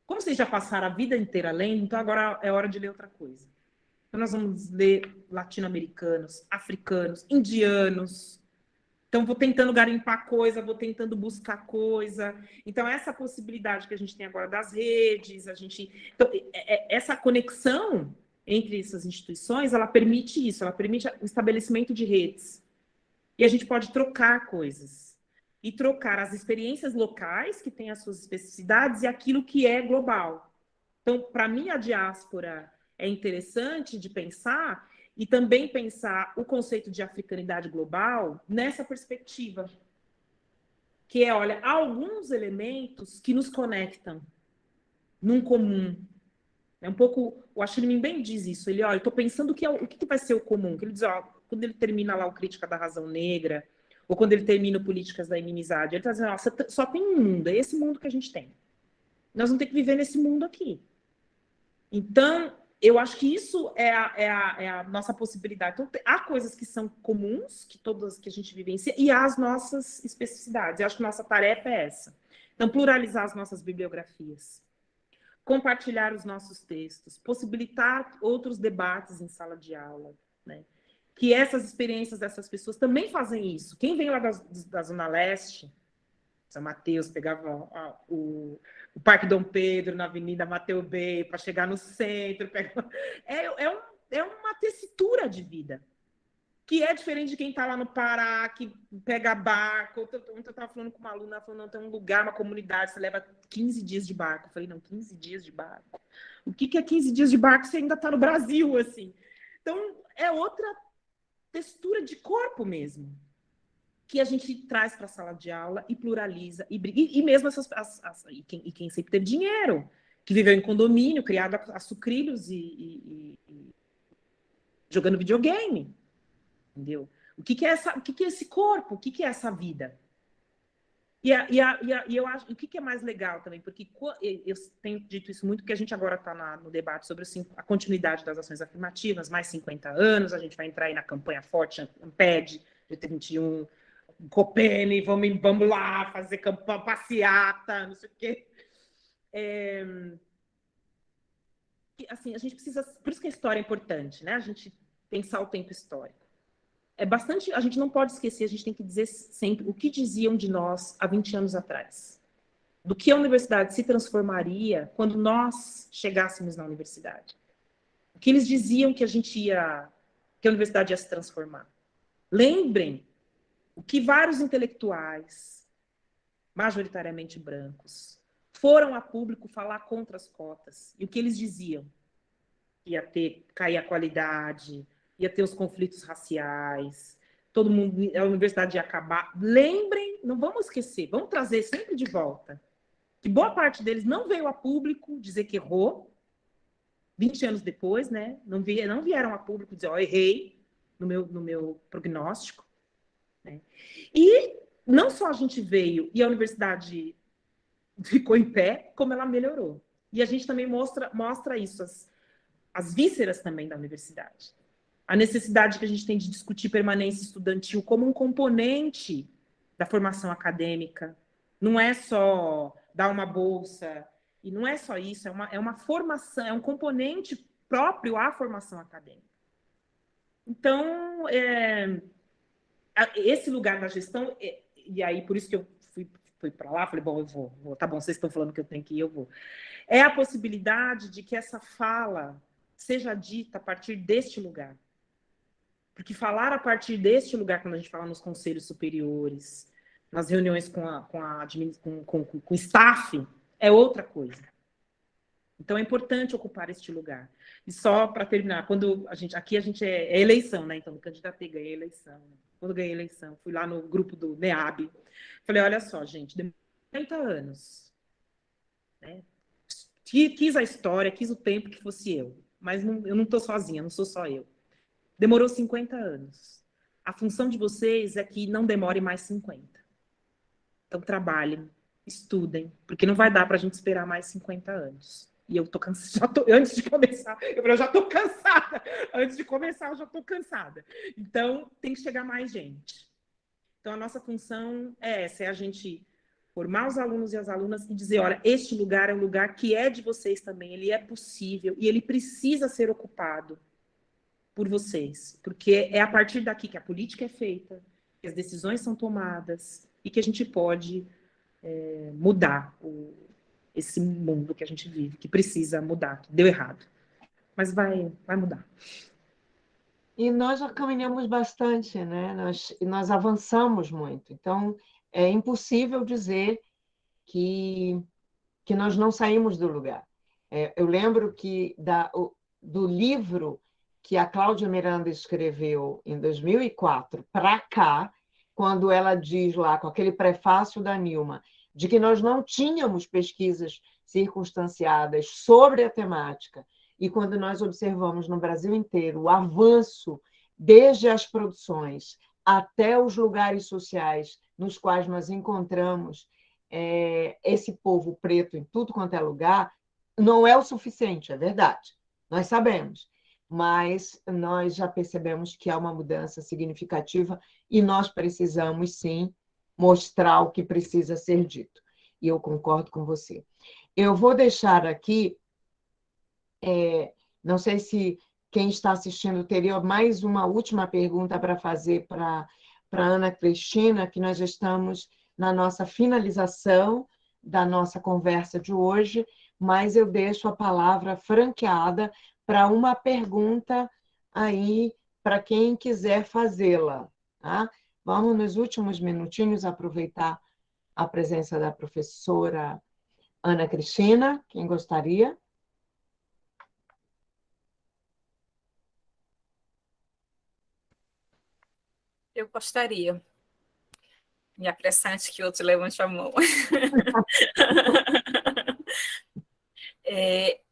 Como vocês já passaram a vida inteira lendo, então agora é hora de ler outra coisa. Então nós vamos ler latino-americanos, africanos, indianos. Então, vou tentando garimpar coisa, vou tentando buscar coisa. Então, essa possibilidade que a gente tem agora das redes, então, essa conexão entre essas instituições, ela permite isso, ela permite o estabelecimento de redes. E a gente pode trocar coisas. E trocar as experiências locais, que têm as suas especificidades, e aquilo que é global. Então, para mim, a diáspora é interessante de pensar, e também pensar o conceito de africanidade global nessa perspectiva. Que é, olha, há alguns elementos que nos conectam num comum. É um pouco, o Achille Mbembe diz isso, ele, olha, eu estou pensando o que vai ser o comum. Ele diz, ó, quando ele termina lá o Crítica da Razão Negra, ou quando ele termina o Políticas da Inimizade, ele está dizendo, ó, só tem um mundo, é esse mundo que a gente tem. Nós vamos ter que viver nesse mundo aqui. Então, eu acho que isso é a nossa possibilidade. Então, há coisas que são comuns, que a gente vivencia, e há as nossas especificidades. Eu acho que nossa tarefa é essa. Então, pluralizar as nossas bibliografias, compartilhar os nossos textos, possibilitar outros debates em sala de aula, né? que essas experiências dessas pessoas também fazem isso. Quem vem lá da Zona Leste, São Mateus, pegava o Parque Dom Pedro na Avenida Mateu Bey para chegar no centro. É uma tessitura de vida, que é diferente de quem está lá no Pará, que pega barco. Ontem eu estava falando com uma aluna, ela falou, não, tem um lugar, uma comunidade, você leva 15 dias de barco. Eu falei, não, 15 dias de barco? O que é 15 dias de barco se ainda está no Brasil, assim? Então, é outra textura de corpo mesmo, que a gente traz para a sala de aula e pluraliza, e mesmo quem sempre teve dinheiro, que viveu em condomínio, criado a sucrilhos e jogando videogame, entendeu? O que é esse corpo? O que é essa vida? E eu acho, o que é mais legal também, porque eu tenho dito isso muito, porque a gente agora está no debate sobre a continuidade das ações afirmativas, mais 50 anos, a gente vai entrar aí na campanha forte, Amped, GT21, Copene, vamos lá fazer campanha, passeata, não sei o quê. Assim, a gente precisa, por isso que a história é importante, né? A gente pensar o tempo histórico. A gente não pode esquecer, a gente tem que dizer sempre o que diziam de nós há 20 anos atrás. Do que a universidade se transformaria quando nós chegássemos na universidade. O que eles diziam que que a universidade ia se transformar. Lembrem o que vários intelectuais, majoritariamente brancos, foram a público falar contra as cotas. E o que eles diziam? Ia cair a qualidade, ia ter os conflitos raciais, todo mundo, a universidade ia acabar. Lembrem, não vamos esquecer, vamos trazer sempre de volta, que boa parte deles não veio a público dizer que errou, 20 anos depois, né? Não vieram a público dizer, errei no meu prognóstico. Né? E não só a gente veio e a universidade ficou em pé, como ela melhorou. E a gente também mostra isso, as vísceras também da universidade. A necessidade que a gente tem de discutir permanência estudantil como um componente da formação acadêmica. Não é só dar uma bolsa, e não é só isso, é uma formação, é um componente próprio à formação acadêmica. Então, esse lugar da gestão, e aí por isso que eu fui para lá, falei, bom, eu vou, tá bom, vocês estão falando que eu tenho que ir, eu vou. É a possibilidade de que essa fala seja dita a partir deste lugar. Porque falar a partir deste lugar, quando a gente fala nos conselhos superiores, nas reuniões com o staff, é outra coisa. Então, é importante ocupar este lugar. E só para terminar, aqui a gente é eleição, né? Então, no candidatei, ganhei eleição. Quando ganhei eleição, fui lá no grupo do NEAB. Falei, olha só, gente, demorou 30 anos. Né? Quis a história, quis o tempo que fosse eu. Mas eu não estou sozinha, não sou só eu. Demorou 50 anos. A função de vocês é que não demore mais 50. Então, trabalhem, estudem, porque não vai dar para a gente esperar mais 50 anos. E eu tô cansada, antes de começar, eu já tô cansada. Antes de começar, eu já tô cansada. Então, tem que chegar mais gente. Então, a nossa função é essa, é a gente formar os alunos e as alunas e dizer, olha, este lugar é um lugar que é de vocês também, ele é possível e ele precisa ser ocupado por vocês, porque é a partir daqui que a política é feita, que as decisões são tomadas e que a gente pode mudar esse mundo que a gente vive, que precisa mudar, que deu errado. Mas vai mudar. E nós já caminhamos bastante, né? Nós avançamos muito. Então, é impossível dizer que nós não saímos do lugar. Eu lembro que do livro que a Cláudia Miranda escreveu em 2004 para cá, quando ela diz lá, com aquele prefácio da Nilma, de que nós não tínhamos pesquisas circunstanciadas sobre a temática, e quando nós observamos no Brasil inteiro o avanço, desde as produções até os lugares sociais nos quais nós encontramos esse povo preto em tudo quanto é lugar, não é o suficiente, é verdade, nós sabemos, mas nós já percebemos que há uma mudança significativa e nós precisamos, sim, mostrar o que precisa ser dito. E eu concordo com você. Eu vou deixar aqui, não sei se quem está assistindo teria mais uma última pergunta para fazer para Ana Cristina, que nós já estamos na nossa finalização da nossa conversa de hoje, mas eu deixo a palavra franqueada para uma pergunta aí para quem quiser fazê-la, tá? Vamos, nos últimos minutinhos, aproveitar a presença da professora Ana Cristina. Quem gostaria? Eu gostaria. Me apressar antes que outro levante a mão.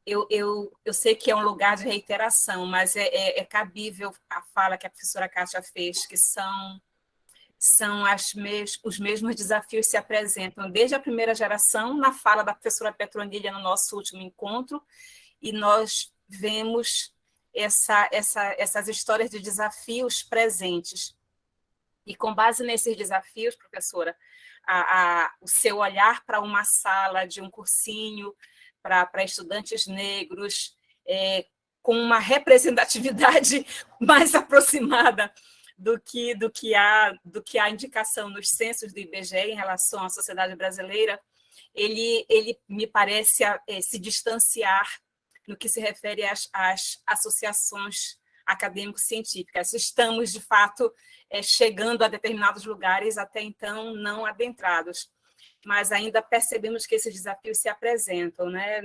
Eu sei que é um lugar de reiteração, mas é cabível a fala que a professora Kátia fez, que são os mesmos desafios se apresentam desde a primeira geração, na fala da professora Petronilha no nosso último encontro, e nós vemos essas histórias de desafios presentes. E com base nesses desafios, professora, o seu olhar para uma sala de um cursinho, para estudantes negros, com uma representatividade mais aproximada do que a indicação nos censos do IBGE em relação à sociedade brasileira, ele me parece se distanciar no que se refere às associações acadêmico-científicas. Estamos, de fato, chegando a determinados lugares até então não adentrados, mas ainda percebemos que esses desafios se apresentam, né?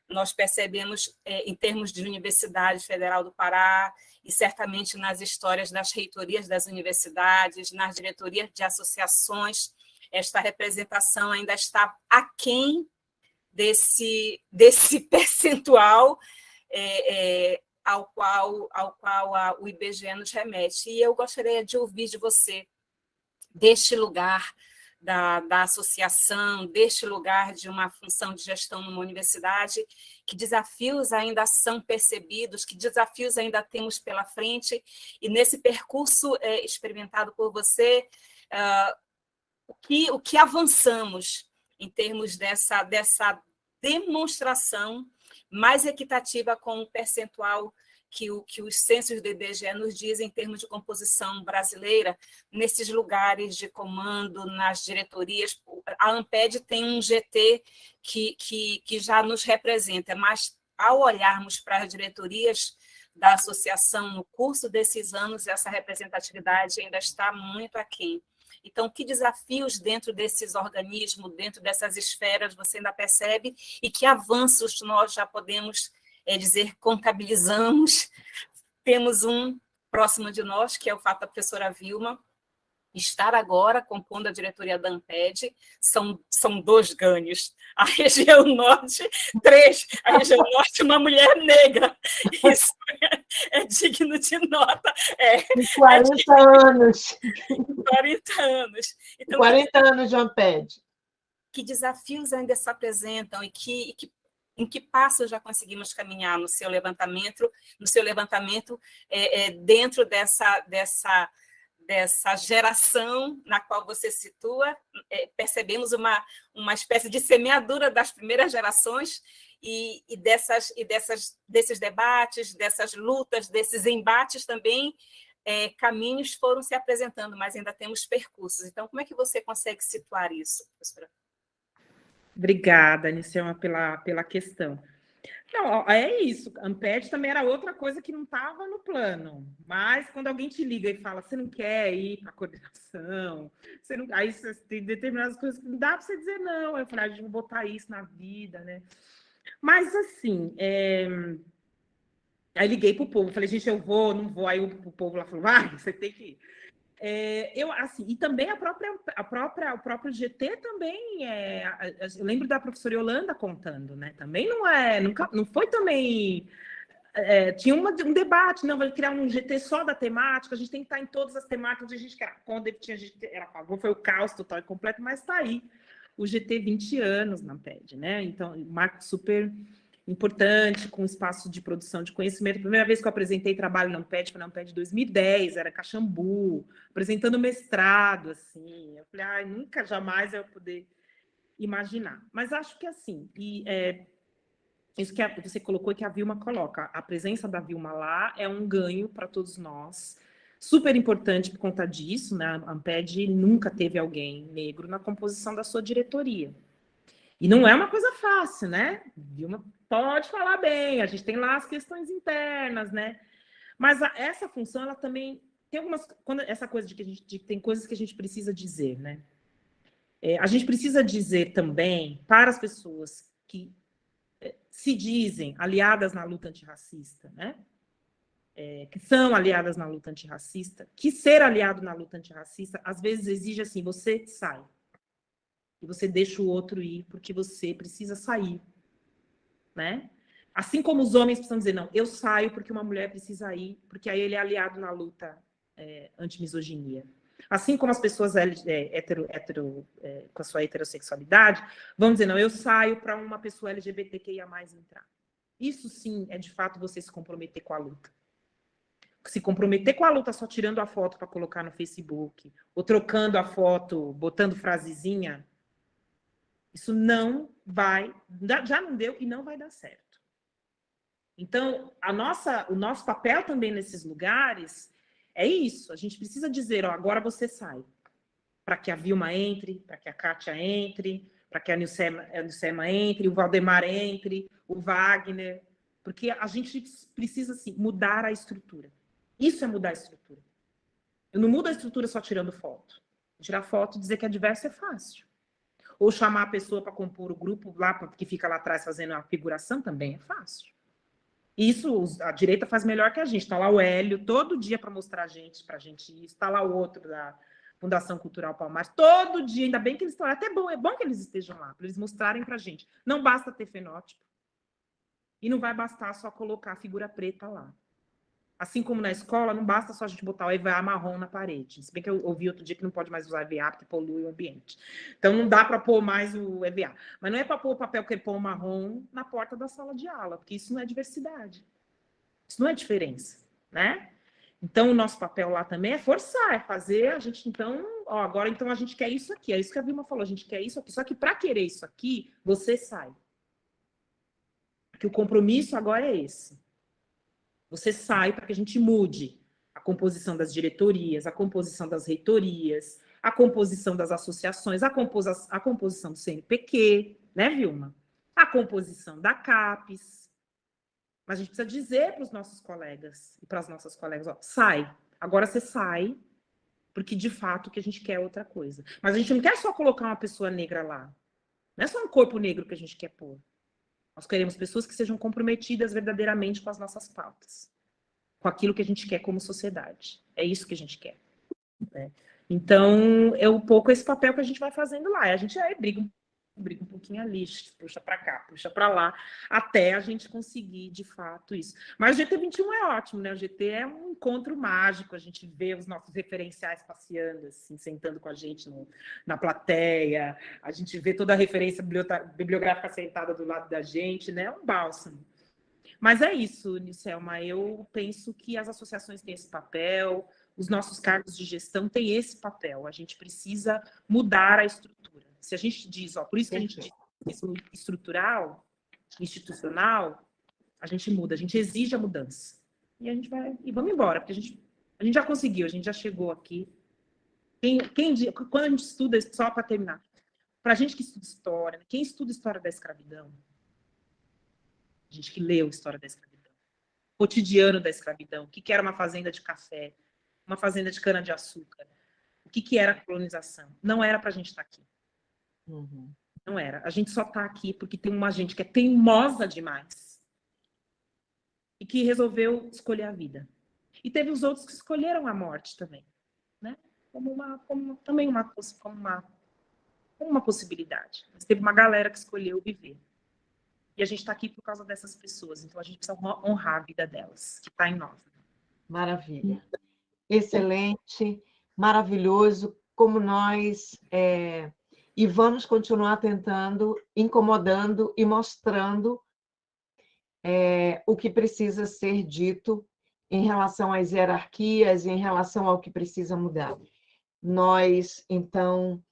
Nós percebemos, em termos de Universidade Federal do Pará, e certamente nas histórias das reitorias das universidades, nas diretorias de associações, esta representação ainda está aquém desse percentual ao qual o IBGE nos remete. E eu gostaria de ouvir de você, deste lugar da associação, deste lugar de uma função de gestão numa universidade, que desafios ainda são percebidos, que desafios ainda temos pela frente, e nesse percurso experimentado por você, o que avançamos em termos dessa demonstração mais equitativa com o percentual que os censos do IBGE nos dizem em termos de composição brasileira, nesses lugares de comando, nas diretorias. A ANPED tem um GT que já nos representa, mas ao olharmos para as diretorias da associação no curso desses anos, essa representatividade ainda está muito aquém. Então, que desafios dentro desses organismos, dentro dessas esferas, você ainda percebe, e que avanços nós já podemos dizer, contabilizamos? Temos um próximo de nós, que é o fato da professora Vilma estar agora compondo a diretoria da ANPED. São 2 ganhos. A região norte, 3. A região norte, uma mulher negra. Isso é digno de nota. 40 anos. 40 anos. Então, 40 anos de ANPED. Que desafios ainda se apresentam e em que passos já conseguimos caminhar no seu levantamento dentro dessa geração na qual você se situa? Percebemos uma espécie de semeadura das primeiras gerações e desses debates, dessas lutas, desses embates também, caminhos foram se apresentando, mas ainda temos percursos. Então, como é que você consegue situar isso, professora? Obrigada, Anicelma, pela questão. Não, é isso. A ANPED também era outra coisa que não estava no plano. Mas quando alguém te liga e fala, você não quer ir para a coordenação, aí você tem determinadas coisas que não dá para você dizer não. Eu falei, a gente vai botar isso na vida, né? Mas assim, aí liguei para o povo, falei, gente, eu vou, não vou. Aí o povo lá falou, você tem que ir. E também o próprio GT também eu lembro da professora Yolanda contando, né? Também não foi também. Tinha um debate, não, vai criar um GT só da temática, a gente tem que estar em todas as temáticas, a gente era contra, a gente era a favor, foi o caos total e completo, mas está aí o GT 20 anos na ANPED, né? Então, um marco super importante, com espaço de produção de conhecimento. A primeira vez que eu apresentei trabalho na ANPED foi na ANPED 2010, era Caxambu, apresentando mestrado, assim. Eu falei, nunca, jamais eu ia poder imaginar. Mas acho que, assim, isso que você colocou e que a Vilma coloca. A presença da Vilma lá é um ganho para todos nós. Super importante por conta disso, né? A Amped nunca teve alguém negro na composição da sua diretoria. E não é uma coisa fácil, né? Vilma pode falar bem, a gente tem lá as questões internas, né? Mas essa função, ela também tem algumas... Essa coisa de que tem coisas que a gente precisa dizer, né? A gente precisa dizer também para as pessoas que se dizem aliadas na luta antirracista, né? Que são aliadas na luta antirracista, que ser aliado na luta antirracista, às vezes exige assim, você sai. E você deixa o outro ir, porque você precisa sair, né? Assim como os homens precisam dizer, não, eu saio porque uma mulher precisa ir, porque aí ele é aliado na luta anti-misoginia. Assim como as pessoas com a sua heterossexualidade vão dizer, não, eu saio para uma pessoa LGBTQIA+ entrar. Isso sim é de fato você se comprometer com a luta. Se comprometer com a luta só tirando a foto para colocar no Facebook, ou trocando a foto, botando frasezinha, isso não vai, já não deu e não vai dar certo. Então, o nosso papel também nesses lugares é isso. A gente precisa dizer, ó, agora você sai. Para que a Vilma entre, para que a Kátia entre, para que a Nilcema entre, o Valdemar entre, o Wagner, porque a gente precisa assim, mudar a estrutura. Isso é mudar a estrutura. Eu não mudo a estrutura só tirando foto. Tirar foto e dizer que é diverso é fácil. Ou chamar a pessoa para compor o grupo lá, que fica lá atrás fazendo a figuração, também é fácil. Isso a direita faz melhor que a gente. Está lá o Hélio, todo dia para mostrar para a gente isso. Está lá o outro da Fundação Cultural Palmares, todo dia. Ainda bem que eles estão lá. Até é bom que eles estejam lá, para eles mostrarem para a gente. Não basta ter fenótipo. E não vai bastar só colocar a figura preta lá. Assim como na escola, não basta só a gente botar o EVA marrom na parede. Se bem que eu ouvi outro dia que não pode mais usar EVA porque polui o ambiente. Então, não dá para pôr mais o EVA. Mas não é para pôr o papel crepom marrom na porta da sala de aula, porque isso não é diversidade. Isso não é diferença, né? Então, o nosso papel lá também é forçar, é fazer a gente, então... Ó, agora, então, a gente quer isso aqui. É isso que a Vilma falou, a gente quer isso aqui. Só que, para querer isso aqui, você sai. Porque o compromisso agora é esse. Você sai para que a gente mude a composição das diretorias, a composição das reitorias, a composição das associações, a composição do CNPq, né, Vilma? A composição da CAPES. Mas a gente precisa dizer para os nossos colegas e para as nossas colegas, ó, sai. Agora você sai, porque de fato o que a gente quer é outra coisa. Mas a gente não quer só colocar uma pessoa negra lá. Não é só um corpo negro que a gente quer pôr. Nós queremos pessoas que sejam comprometidas verdadeiramente com as nossas pautas, com aquilo que a gente quer como sociedade. É isso que a gente quer. Né? Então, é um pouco esse papel que a gente vai fazendo lá. A gente briga um pouquinho ali, puxa para cá, puxa para lá, até a gente conseguir, de fato, isso. Mas o GT21 é ótimo, né? O GT é um encontro mágico, a gente vê os nossos referenciais passeando, assim, sentando com a gente na plateia, a gente vê toda a referência bibliográfica sentada do lado da gente, né? É um bálsamo. Mas é isso, Nilcema, eu penso que as associações têm esse papel, os nossos cargos de gestão têm esse papel, a gente precisa mudar a estrutura. Se a gente diz, ó, por isso que a gente diz estrutural, institucional, a gente muda, a gente exige a mudança. E a gente vai, e vamos embora, porque a gente já conseguiu, a gente já chegou aqui. Quando a gente estuda, só para terminar, para a gente que estuda história, quem estuda história da escravidão, a gente que leu História da Escravidão, cotidiano da escravidão, o que era uma fazenda de café, uma fazenda de cana-de-açúcar, o que era a colonização. Não era para a gente estar aqui. Uhum. Não era. A gente só está aqui porque tem uma gente que é teimosa demais e que resolveu escolher a vida. E teve os outros que escolheram a morte também, né? Como uma possibilidade. Mas teve uma galera que escolheu viver. E a gente está aqui por causa dessas pessoas. Então, a gente precisa honrar a vida delas, que está em nós. Maravilha. Excelente, maravilhoso, como nós... E vamos continuar tentando, incomodando e mostrando o que precisa ser dito em relação às hierarquias, em relação ao que precisa mudar. Nós, então,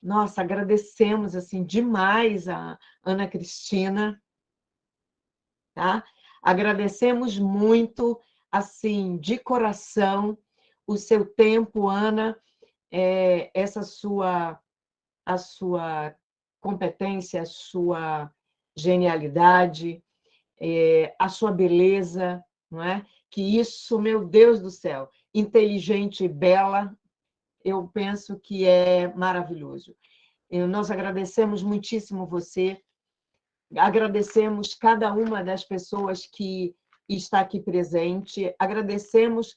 nossa, agradecemos assim demais a Ana Cristina tá? Agradecemos muito, assim, de coração, o seu tempo, Ana, a sua competência, a sua genialidade, a sua beleza, não é? Que isso, meu Deus do céu, inteligente e bela, eu penso que é maravilhoso. Nós agradecemos muitíssimo você, agradecemos cada uma das pessoas que está aqui presente, agradecemos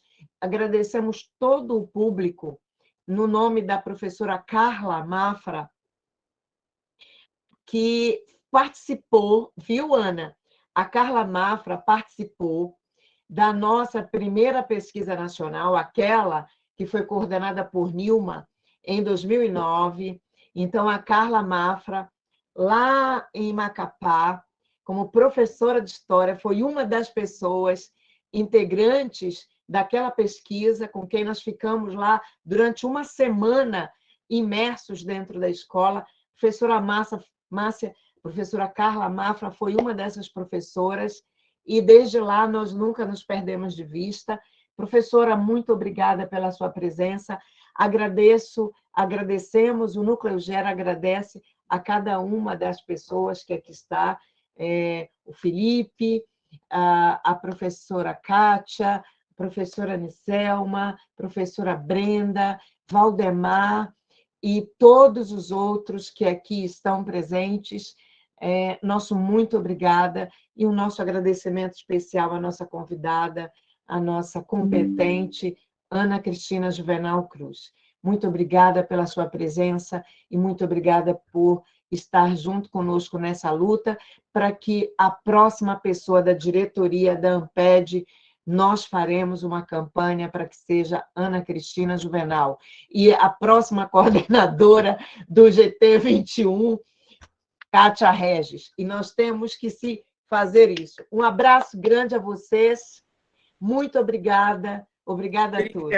todo o público, no nome da professora Carla Mafra, que participou, viu, Ana? A Carla Mafra participou da nossa primeira pesquisa nacional, aquela que foi coordenada por Nilma em 2009. Então, a Carla Mafra, lá em Macapá, como professora de História, foi uma das pessoas integrantes daquela pesquisa, com quem nós ficamos lá durante uma semana imersos dentro da escola. Professora Carla Mafra foi uma dessas professoras, e desde lá nós nunca nos perdemos de vista. Professora, muito obrigada pela sua presença. Agradecemos, o Núcleo Gera agradece a cada uma das pessoas que aqui está, o Felipe, a professora Kátia, a professora Aniselma, professora Brenda, Valdemar e todos os outros que aqui estão presentes. Nosso muito obrigada e o nosso agradecimento especial à nossa convidada, à nossa competente Ana Cristina Juvenal Cruz. Muito obrigada pela sua presença e muito obrigada por estar junto conosco nessa luta, para que a próxima pessoa da diretoria da ANPED, nós faremos uma campanha para que seja Ana Cristina Juvenal. E a próxima coordenadora do GT 21, Kátia Regis. E nós temos que fazer isso. Um abraço grande a vocês. Muito obrigada. Obrigada a todos.